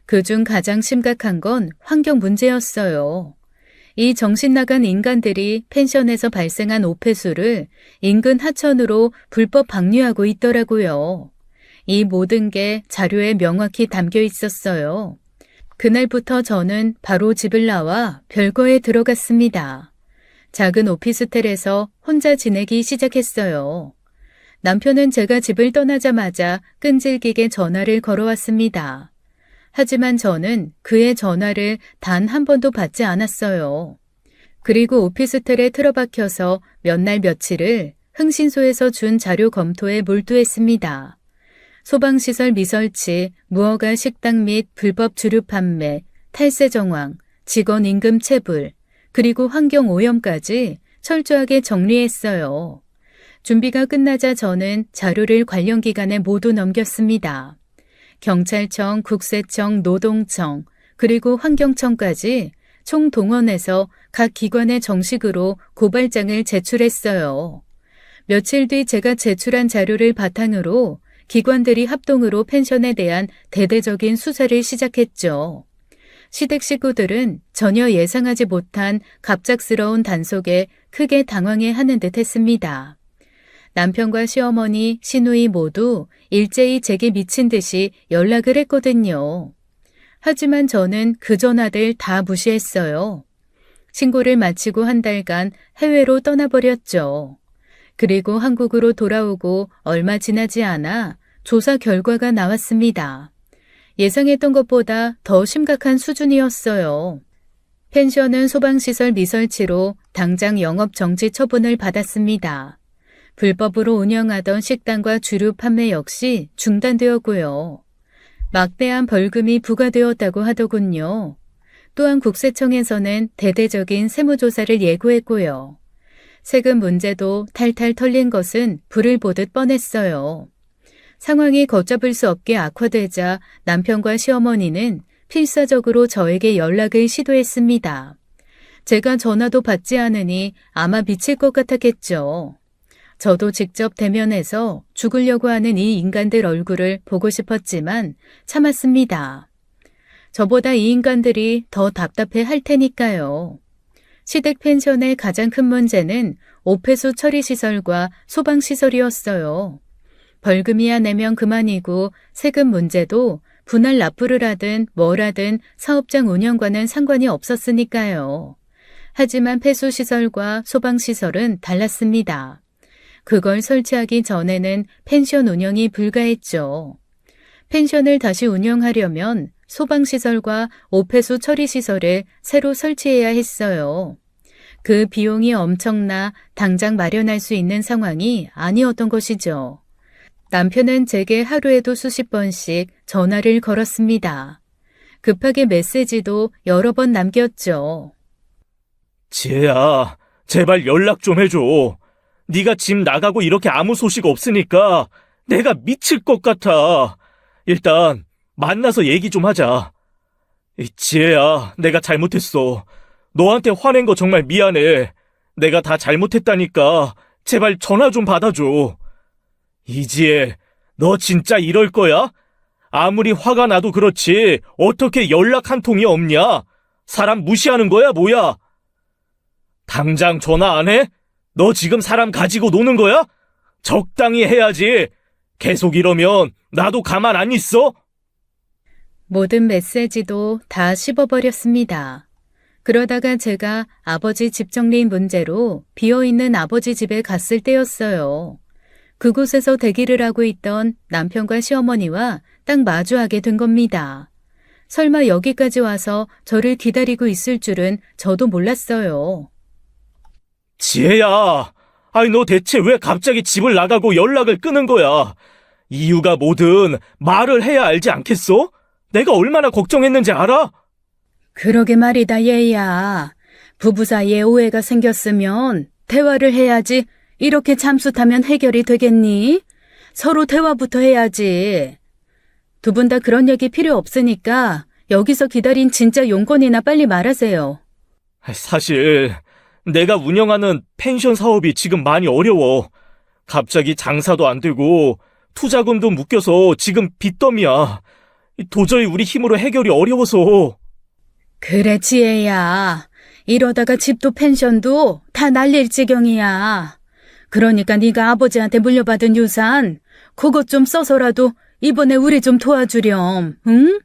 그중 가장 심각한 건 환경 문제였어요. 이 정신 나간 인간들이 펜션에서 발생한 오폐수를 인근 하천으로 불법 방류하고 있더라고요. 이 모든 게 자료에 명확히 담겨 있었어요. 그날부터 저는 바로 집을 나와 별거에 들어갔습니다. 작은 오피스텔에서 혼자 지내기 시작했어요. 남편은 제가 집을 떠나자마자 끈질기게 전화를 걸어왔습니다. 하지만 저는 그의 전화를 단 한 번도 받지 않았어요. 그리고 오피스텔에 틀어박혀서 몇 날 며칠을 흥신소에서 준 자료 검토에 몰두했습니다. 소방시설 미설치, 무허가 식당 및 불법 주류 판매, 탈세 정황, 직원 임금 체불, 그리고 환경 오염까지 철저하게 정리했어요. 준비가 끝나자 저는 자료를 관련 기관에 모두 넘겼습니다. 경찰청, 국세청, 노동청, 그리고 환경청까지 총동원해서 각 기관에 정식으로 고발장을 제출했어요. 며칠 뒤 제가 제출한 자료를 바탕으로 기관들이 합동으로 펜션에 대한 대대적인 수사를 시작했죠. 시댁 식구들은 전혀 예상하지 못한 갑작스러운 단속에 크게 당황해하는 듯 했습니다. 남편과 시어머니, 시누이 모두 일제히 제게 미친 듯이 연락을 했거든요. 하지만 저는 그 전화들 다 무시했어요. 신고를 마치고 한 달간 해외로 떠나버렸죠. 그리고 한국으로 돌아오고 얼마 지나지 않아 조사 결과가 나왔습니다. 예상했던 것보다 더 심각한 수준이었어요. 펜션은 소방시설 미설치로 당장 영업 정지 처분을 받았습니다. 불법으로 운영하던 식당과 주류 판매 역시 중단되었고요. 막대한 벌금이 부과되었다고 하더군요. 또한 국세청에서는 대대적인 세무조사를 예고했고요. 세금 문제도 탈탈 털린 것은 불을 보듯 뻔했어요. 상황이 걷잡을 수 없게 악화되자 남편과 시어머니는 필사적으로 저에게 연락을 시도했습니다. 제가 전화도 받지 않으니 아마 미칠 것 같았겠죠. 저도 직접 대면해서 죽으려고 하는 이 인간들 얼굴을 보고 싶었지만 참았습니다. 저보다 이 인간들이 더 답답해 할 테니까요. 시댁 펜션의 가장 큰 문제는 오폐수 처리 시설과 소방 시설이었어요. 벌금이야 내면 그만이고 세금 문제도 분할 납부를 하든 뭘 하든 사업장 운영과는 상관이 없었으니까요. 하지만 폐수시설과 소방시설은 달랐습니다. 그걸 설치하기 전에는 펜션 운영이 불가했죠. 펜션을 다시 운영하려면 소방시설과 오폐수 처리시설을 새로 설치해야 했어요. 그 비용이 엄청나 당장 마련할 수 있는 상황이 아니었던 것이죠. 남편은 제게 하루에도 수십 번씩 전화를 걸었습니다. 급하게 메시지도 여러 번 남겼죠. 지혜야, 제발 연락 좀 해줘. 네가 집 나가고 이렇게 아무 소식 없으니까 내가 미칠 것 같아. 일단 만나서 얘기 좀 하자. 지혜야, 내가 잘못했어. 너한테 화낸 거 정말 미안해. 내가 다 잘못했다니까 제발 전화 좀 받아줘. 이지혜, 너 진짜 이럴 거야? 아무리 화가 나도 그렇지 어떻게 연락 한 통이 없냐? 사람 무시하는 거야, 뭐야? 당장 전화 안 해? 너 지금 사람 가지고 노는 거야? 적당히 해야지. 계속 이러면 나도 가만 안 있어? 모든 메시지도 다 씹어버렸습니다. 그러다가 제가 아버지 집 정리 문제로 비어있는 아버지 집에 갔을 때였어요. 그곳에서 대기를 하고 있던 남편과 시어머니와 딱 마주하게 된 겁니다. 설마 여기까지 와서 저를 기다리고 있을 줄은 저도 몰랐어요. 지혜야, 아니 너 대체 왜 갑자기 집을 나가고 연락을 끊은 거야? 이유가 뭐든 말을 해야 알지 않겠어? 내가 얼마나 걱정했는지 알아? 그러게 말이다, 얘야. 부부 사이에 오해가 생겼으면 대화를 해야지 이렇게 잠수 타면 해결이 되겠니? 서로 대화부터 해야지. 두 분 다 그런 얘기 필요 없으니까 여기서 기다린 진짜 용건이나 빨리 말하세요. 사실 내가 운영하는 펜션 사업이 지금 많이 어려워. 갑자기 장사도 안 되고 투자금도 묶여서 지금 빚더미야. 도저히 우리 힘으로 해결이 어려워서. 그래, 지혜야. 이러다가 집도 펜션도 다 날릴 지경이야. 그러니까 네가 아버지한테 물려받은 유산, 그것 좀 써서라도 이번에 우리 좀 도와주렴, 응?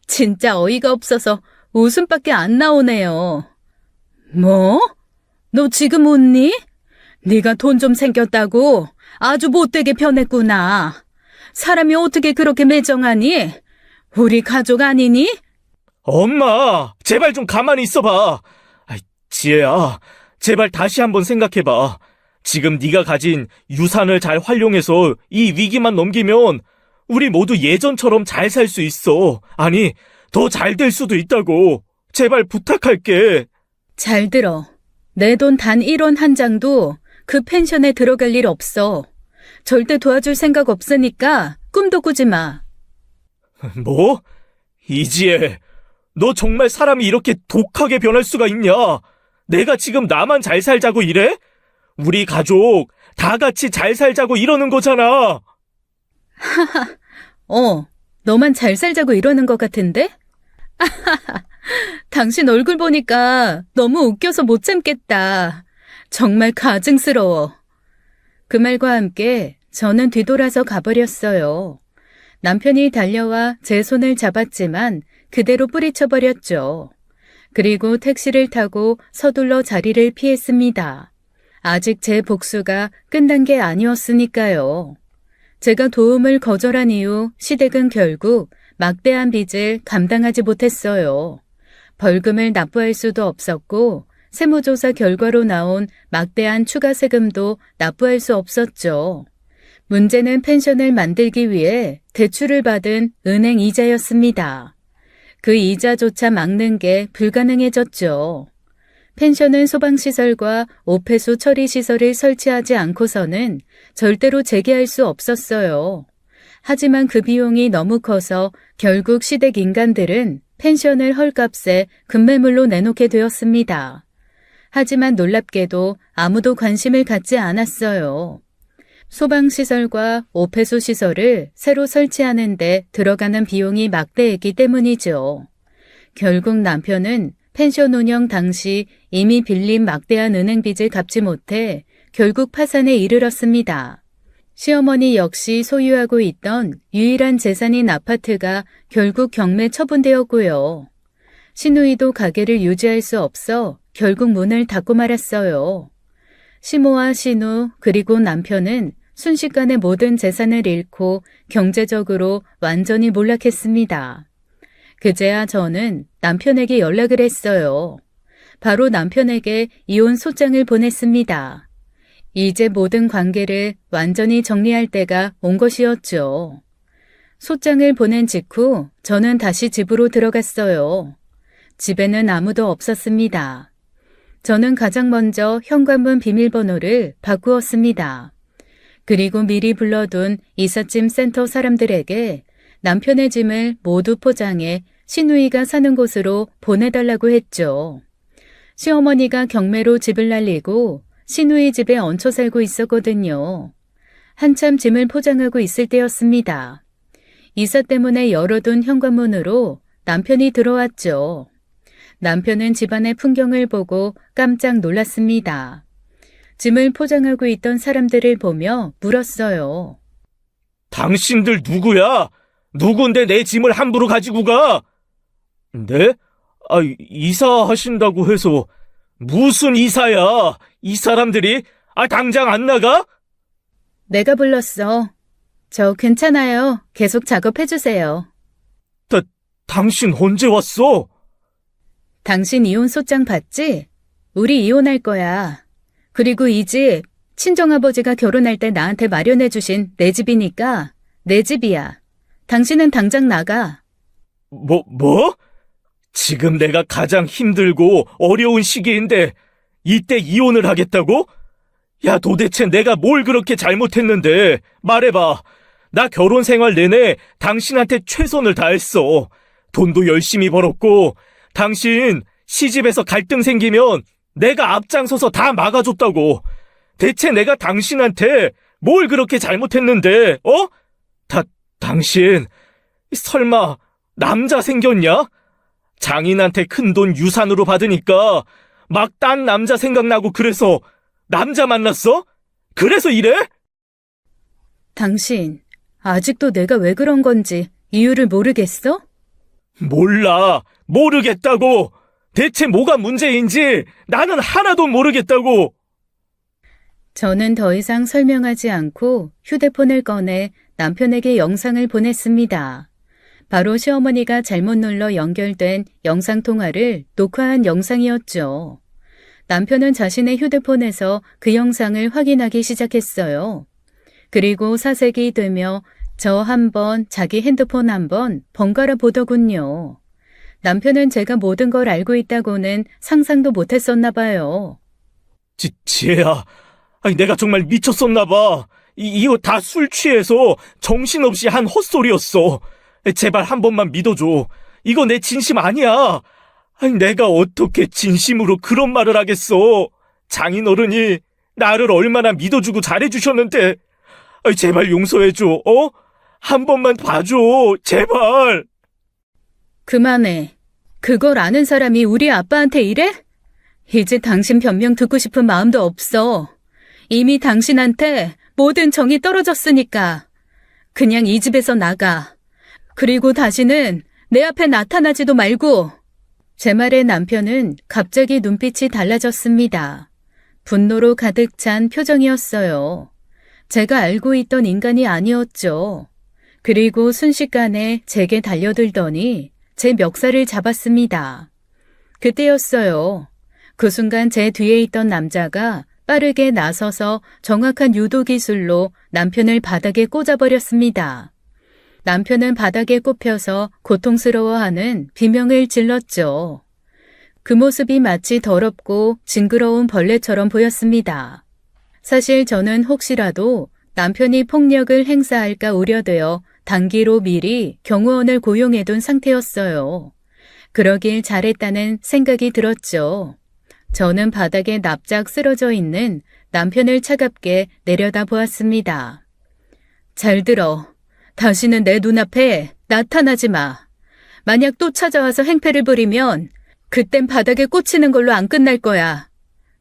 진짜 어이가 없어서 웃음밖에 안 나오네요. 뭐? 너 지금 웃니? 네가 돈 좀 생겼다고 아주 못되게 변했구나. 사람이 어떻게 그렇게 매정하니? 우리 가족 아니니? 엄마, 제발 좀 가만히 있어봐. 지혜야, 제발 다시 한번 생각해봐. 지금 네가 가진 유산을 잘 활용해서 이 위기만 넘기면 우리 모두 예전처럼 잘 살 수 있어. 아니, 더 잘 될 수도 있다고. 제발 부탁할게. 잘 들어. 내 돈 단 1원 한 장도 그 펜션에 들어갈 일 없어. 절대 도와줄 생각 없으니까 꿈도 꾸지 마. 뭐? 이지혜, 너 정말 사람이 이렇게 독하게 변할 수가 있냐? 내가 지금 나만 잘 살자고 이래? 우리 가족 다 같이 잘 살자고 이러는 거잖아. 너만 잘 살자고 이러는 것 같은데? 당신 얼굴 보니까 너무 웃겨서 못 참겠다. 정말 가증스러워. 그 말과 함께 저는 뒤돌아서 가버렸어요. 남편이 달려와 제 손을 잡았지만 그대로 뿌리쳐버렸죠. 그리고 택시를 타고 서둘러 자리를 피했습니다. 아직 제 복수가 끝난 게 아니었으니까요. 제가 도움을 거절한 이후 시댁은 결국 막대한 빚을 감당하지 못했어요. 벌금을 납부할 수도 없었고 세무조사 결과로 나온 막대한 추가 세금도 납부할 수 없었죠. 문제는 펜션을 만들기 위해 대출을 받은 은행 이자였습니다. 그 이자조차 막는 게 불가능해졌죠. 펜션은 소방시설과 오폐수 처리시설을 설치하지 않고서는 절대로 재개할 수 없었어요. 하지만 그 비용이 너무 커서 결국 시댁 인간들은 펜션을 헐값에 급매물로 내놓게 되었습니다. 하지만 놀랍게도 아무도 관심을 갖지 않았어요. 소방시설과 오폐수 시설을 새로 설치하는 데 들어가는 비용이 막대했기 때문이죠. 결국 남편은 펜션 운영 당시 이미 빌린 막대한 은행 빚을 갚지 못해 결국 파산에 이르렀습니다. 시어머니 역시 소유하고 있던 유일한 재산인 아파트가 결국 경매 처분되었고요. 시누이도 가게를 유지할 수 없어 결국 문을 닫고 말았어요. 시모와 시누 그리고 남편은 순식간에 모든 재산을 잃고 경제적으로 완전히 몰락했습니다. 그제야 저는 남편에게 연락을 했어요. 바로 남편에게 이혼 소장을 보냈습니다. 이제 모든 관계를 완전히 정리할 때가 온 것이었죠. 소장을 보낸 직후 저는 다시 집으로 들어갔어요. 집에는 아무도 없었습니다. 저는 가장 먼저 현관문 비밀번호를 바꾸었습니다. 그리고 미리 불러둔 이삿짐 센터 사람들에게 남편의 짐을 모두 포장해 시누이가 사는 곳으로 보내달라고 했죠. 시어머니가 경매로 집을 날리고 시누이 집에 얹혀 살고 있었거든요. 한참 짐을 포장하고 있을 때였습니다. 이사 때문에 열어둔 현관문으로 남편이 들어왔죠. 남편은 집안의 풍경을 보고 깜짝 놀랐습니다. 짐을 포장하고 있던 사람들을 보며 물었어요. 당신들 누구야? 누군데 내 짐을 함부로 가지고 가? 네? 이사하신다고 해서 무슨 이사야? 이 사람들이? 당장 안 나가? 내가 불렀어. 저 괜찮아요. 계속 작업해주세요. 당신 언제 왔어? 당신 이혼 소장 봤지? 우리 이혼할 거야. 그리고 이 집 친정아버지가 결혼할 때 나한테 마련해주신 내 집이니까 내 집이야. 당신은 당장 나가. 뭐? 지금 내가 가장 힘들고 어려운 시기인데 이때 이혼을 하겠다고? 야, 도대체 내가 뭘 그렇게 잘못했는데? 말해봐. 나 결혼 생활 내내 당신한테 최선을 다했어. 돈도 열심히 벌었고, 당신 시집에서 갈등 생기면 내가 앞장서서 다 막아줬다고. 대체 내가 당신한테 뭘 그렇게 잘못했는데, 어? 당신, 설마 남자 생겼냐? 장인한테 큰돈 유산으로 받으니까 막 딴 남자 생각나고 그래서 남자 만났어? 그래서 이래? 당신, 아직도 내가 왜 그런 건지 이유를 모르겠어? 몰라. 모르겠다고. 대체 뭐가 문제인지 나는 하나도 모르겠다고. 저는 더 이상 설명하지 않고 휴대폰을 꺼내 남편에게 영상을 보냈습니다. 바로 시어머니가 잘못 눌러 연결된 영상통화를 녹화한 영상이었죠. 남편은 자신의 휴대폰에서 그 영상을 확인하기 시작했어요. 그리고 사색이 되며 저 한 번, 자기 핸드폰 한 번 번갈아 보더군요. 남편은 제가 모든 걸 알고 있다고는 상상도 못했었나 봐요. 지혜야. 아니, 내가 정말 미쳤었나 봐. 이거 다 술 취해서 정신없이 한 헛소리였어. 제발 한 번만 믿어줘. 이거 내 진심 아니야. 아니, 내가 어떻게 진심으로 그런 말을 하겠어. 장인어른이 나를 얼마나 믿어주고 잘해주셨는데. 아니, 제발 용서해줘. 어? 한 번만 봐줘. 제발. 그만해. 그걸 아는 사람이 우리 아빠한테 이래? 이제 당신 변명 듣고 싶은 마음도 없어. 이미 당신한테 모든 정이 떨어졌으니까. 그냥 이 집에서 나가. 그리고 다시는 내 앞에 나타나지도 말고. 제 말에 남편은 갑자기 눈빛이 달라졌습니다. 분노로 가득 찬 표정이었어요. 제가 알고 있던 인간이 아니었죠. 그리고 순식간에 제게 달려들더니 제 멱살을 잡았습니다. 그때였어요. 그 순간 제 뒤에 있던 남자가 빠르게 나서서 정확한 유도 기술로 남편을 바닥에 꽂아버렸습니다. 남편은 바닥에 꼽혀서 고통스러워하는 비명을 질렀죠. 그 모습이 마치 더럽고 징그러운 벌레처럼 보였습니다. 사실 저는 혹시라도 남편이 폭력을 행사할까 우려되어 단기로 미리 경호원을 고용해둔 상태였어요. 그러길 잘했다는 생각이 들었죠. 저는 바닥에 납작 쓰러져 있는 남편을 차갑게 내려다 보았습니다. 잘 들어. 다시는 내 눈앞에 나타나지 마. 만약 또 찾아와서 행패를 부리면 그땐 바닥에 꽂히는 걸로 안 끝날 거야.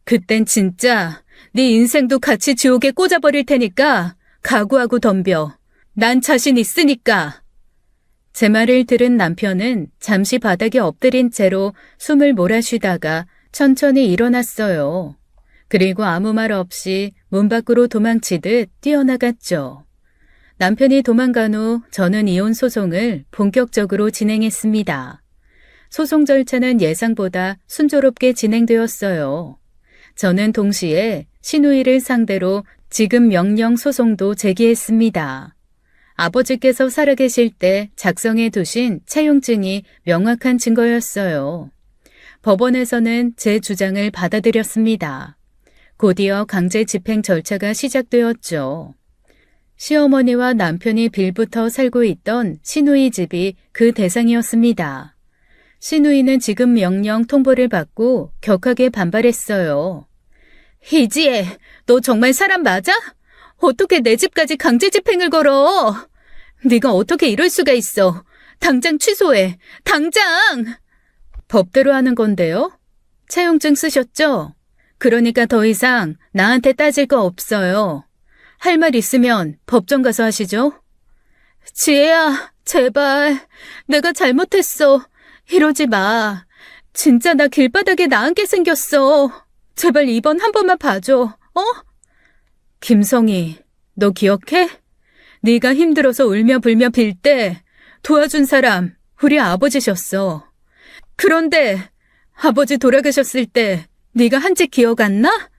그땐 진짜 네 인생도 같이 지옥에 꽂아버릴 테니까 각오하고 덤벼. 난 자신 있으니까. 제 말을 들은 남편은 잠시 바닥에 엎드린 채로 숨을 몰아쉬다가 천천히 일어났어요. 그리고 아무 말 없이 문 밖으로 도망치듯 뛰어나갔죠. 남편이 도망간 후 저는 이혼 소송을 본격적으로 진행했습니다. 소송 절차는 예상보다 순조롭게 진행되었어요. 저는 동시에 시누이를 상대로 지급 명령 소송도 제기했습니다. 아버지께서 살아계실 때 작성해 두신 차용증이 명확한 증거였어요. 법원에서는 제 주장을 받아들였습니다. 곧이어 강제 집행 절차가 시작되었죠. 시어머니와 남편이 빌부터 살고 있던 시누이 집이 그 대상이었습니다. 시누이는 지급 명령 통보를 받고 격하게 반발했어요. 희지애, 너 정말 사람 맞아? 어떻게 내 집까지 강제 집행을 걸어? 네가 어떻게 이럴 수가 있어? 당장 취소해. 당장! 법대로 하는 건데요? 차용증 쓰셨죠? 그러니까 더 이상 나한테 따질 거 없어요. 할 말 있으면 법정 가서 하시죠. 지혜야, 제발. 내가 잘못했어. 이러지 마. 진짜 나 길바닥에 나앉게 생겼어. 제발 이번 한 번만 봐줘. 어? 김성희, 너 기억해? 네가 힘들어서 울며 불며 빌 때 도와준 사람 우리 아버지셨어. 그런데 아버지 돌아가셨을 때 네가 한 짓 기억 안 나?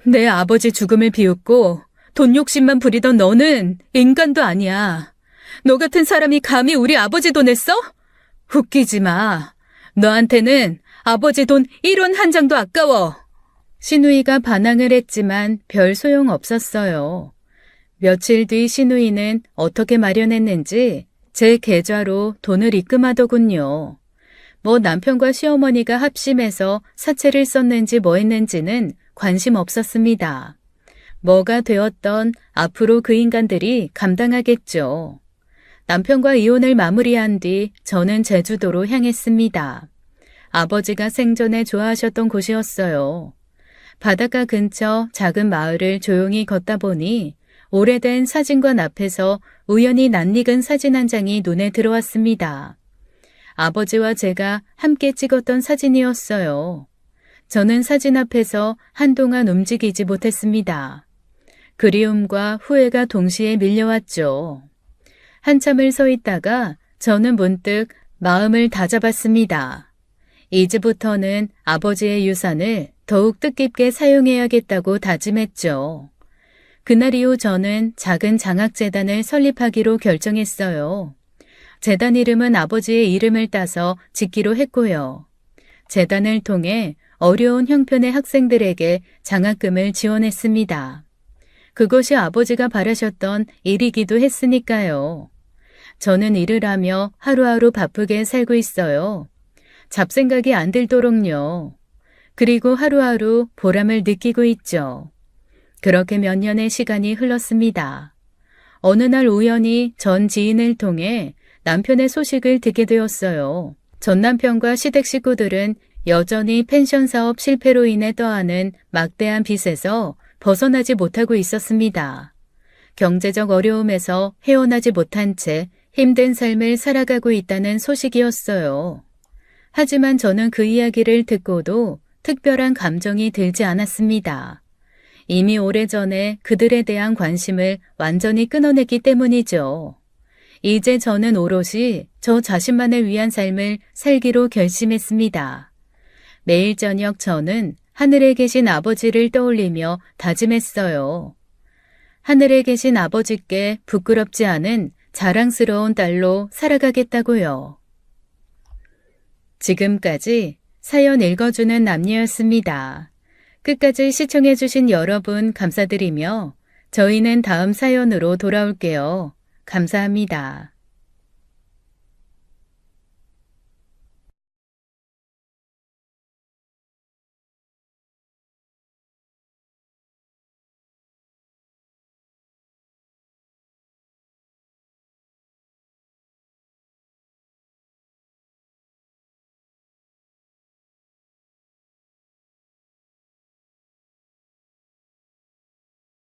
내 아버지 죽음을 비웃고 돈 욕심만 부리던 너는 인간도 아니야. 너 같은 사람이 감히 우리 아버지 돈을 써? 웃기지 마. 너한테는 아버지 돈 1원 한 장도 아까워. 시누이가 반항을 했지만 별 소용 없었어요. 며칠 뒤 시누이는 어떻게 마련했는지 제 계좌로 돈을 입금하더군요. 뭐 남편과 시어머니가 합심해서 사채를 썼는지 뭐 했는지는 관심 없었습니다. 뭐가 되었던 앞으로 그 인간들이 감당하겠죠. 남편과 이혼을 마무리한 뒤 저는 제주도로 향했습니다. 아버지가 생전에 좋아하셨던 곳이었어요. 바닷가 근처 작은 마을을 조용히 걷다 보니 오래된 사진관 앞에서 우연히 낯익은 사진 한 장이 눈에 들어왔습니다. 아버지와 제가 함께 찍었던 사진이었어요. 저는 사진 앞에서 한동안 움직이지 못했습니다. 그리움과 후회가 동시에 밀려왔죠. 한참을 서 있다가 저는 문득 마음을 다잡았습니다. 이제부터는 아버지의 유산을 더욱 뜻깊게 사용해야겠다고 다짐했죠. 그날 이후 저는 작은 장학재단을 설립하기로 결정했어요. 재단 이름은 아버지의 이름을 따서 짓기로 했고요. 재단을 통해 어려운 형편의 학생들에게 장학금을 지원했습니다. 그것이 아버지가 바라셨던 일이기도 했으니까요. 저는 일을 하며 하루하루 바쁘게 살고 있어요. 잡생각이 안 들도록요. 그리고 하루하루 보람을 느끼고 있죠. 그렇게 몇 년의 시간이 흘렀습니다. 어느 날 우연히 전 지인을 통해 남편의 소식을 듣게 되었어요. 전 남편과 시댁 식구들은 여전히 펜션 사업 실패로 인해 떠안은 막대한 빚에서 벗어나지 못하고 있었습니다. 경제적 어려움에서 헤어나지 못한 채 힘든 삶을 살아가고 있다는 소식이었어요. 하지만 저는 그 이야기를 듣고도 특별한 감정이 들지 않았습니다. 이미 오래전에 그들에 대한 관심을 완전히 끊어냈기 때문이죠. 이제 저는 오롯이 저 자신만을 위한 삶을 살기로 결심했습니다. 매일 저녁 저는 하늘에 계신 아버지를 떠올리며 다짐했어요. 하늘에 계신 아버지께 부끄럽지 않은 자랑스러운 딸로 살아가겠다고요. 지금까지 사연 읽어주는 남녀였습니다. 끝까지 시청해주신 여러분 감사드리며 저희는 다음 사연으로 돌아올게요. 감사합니다.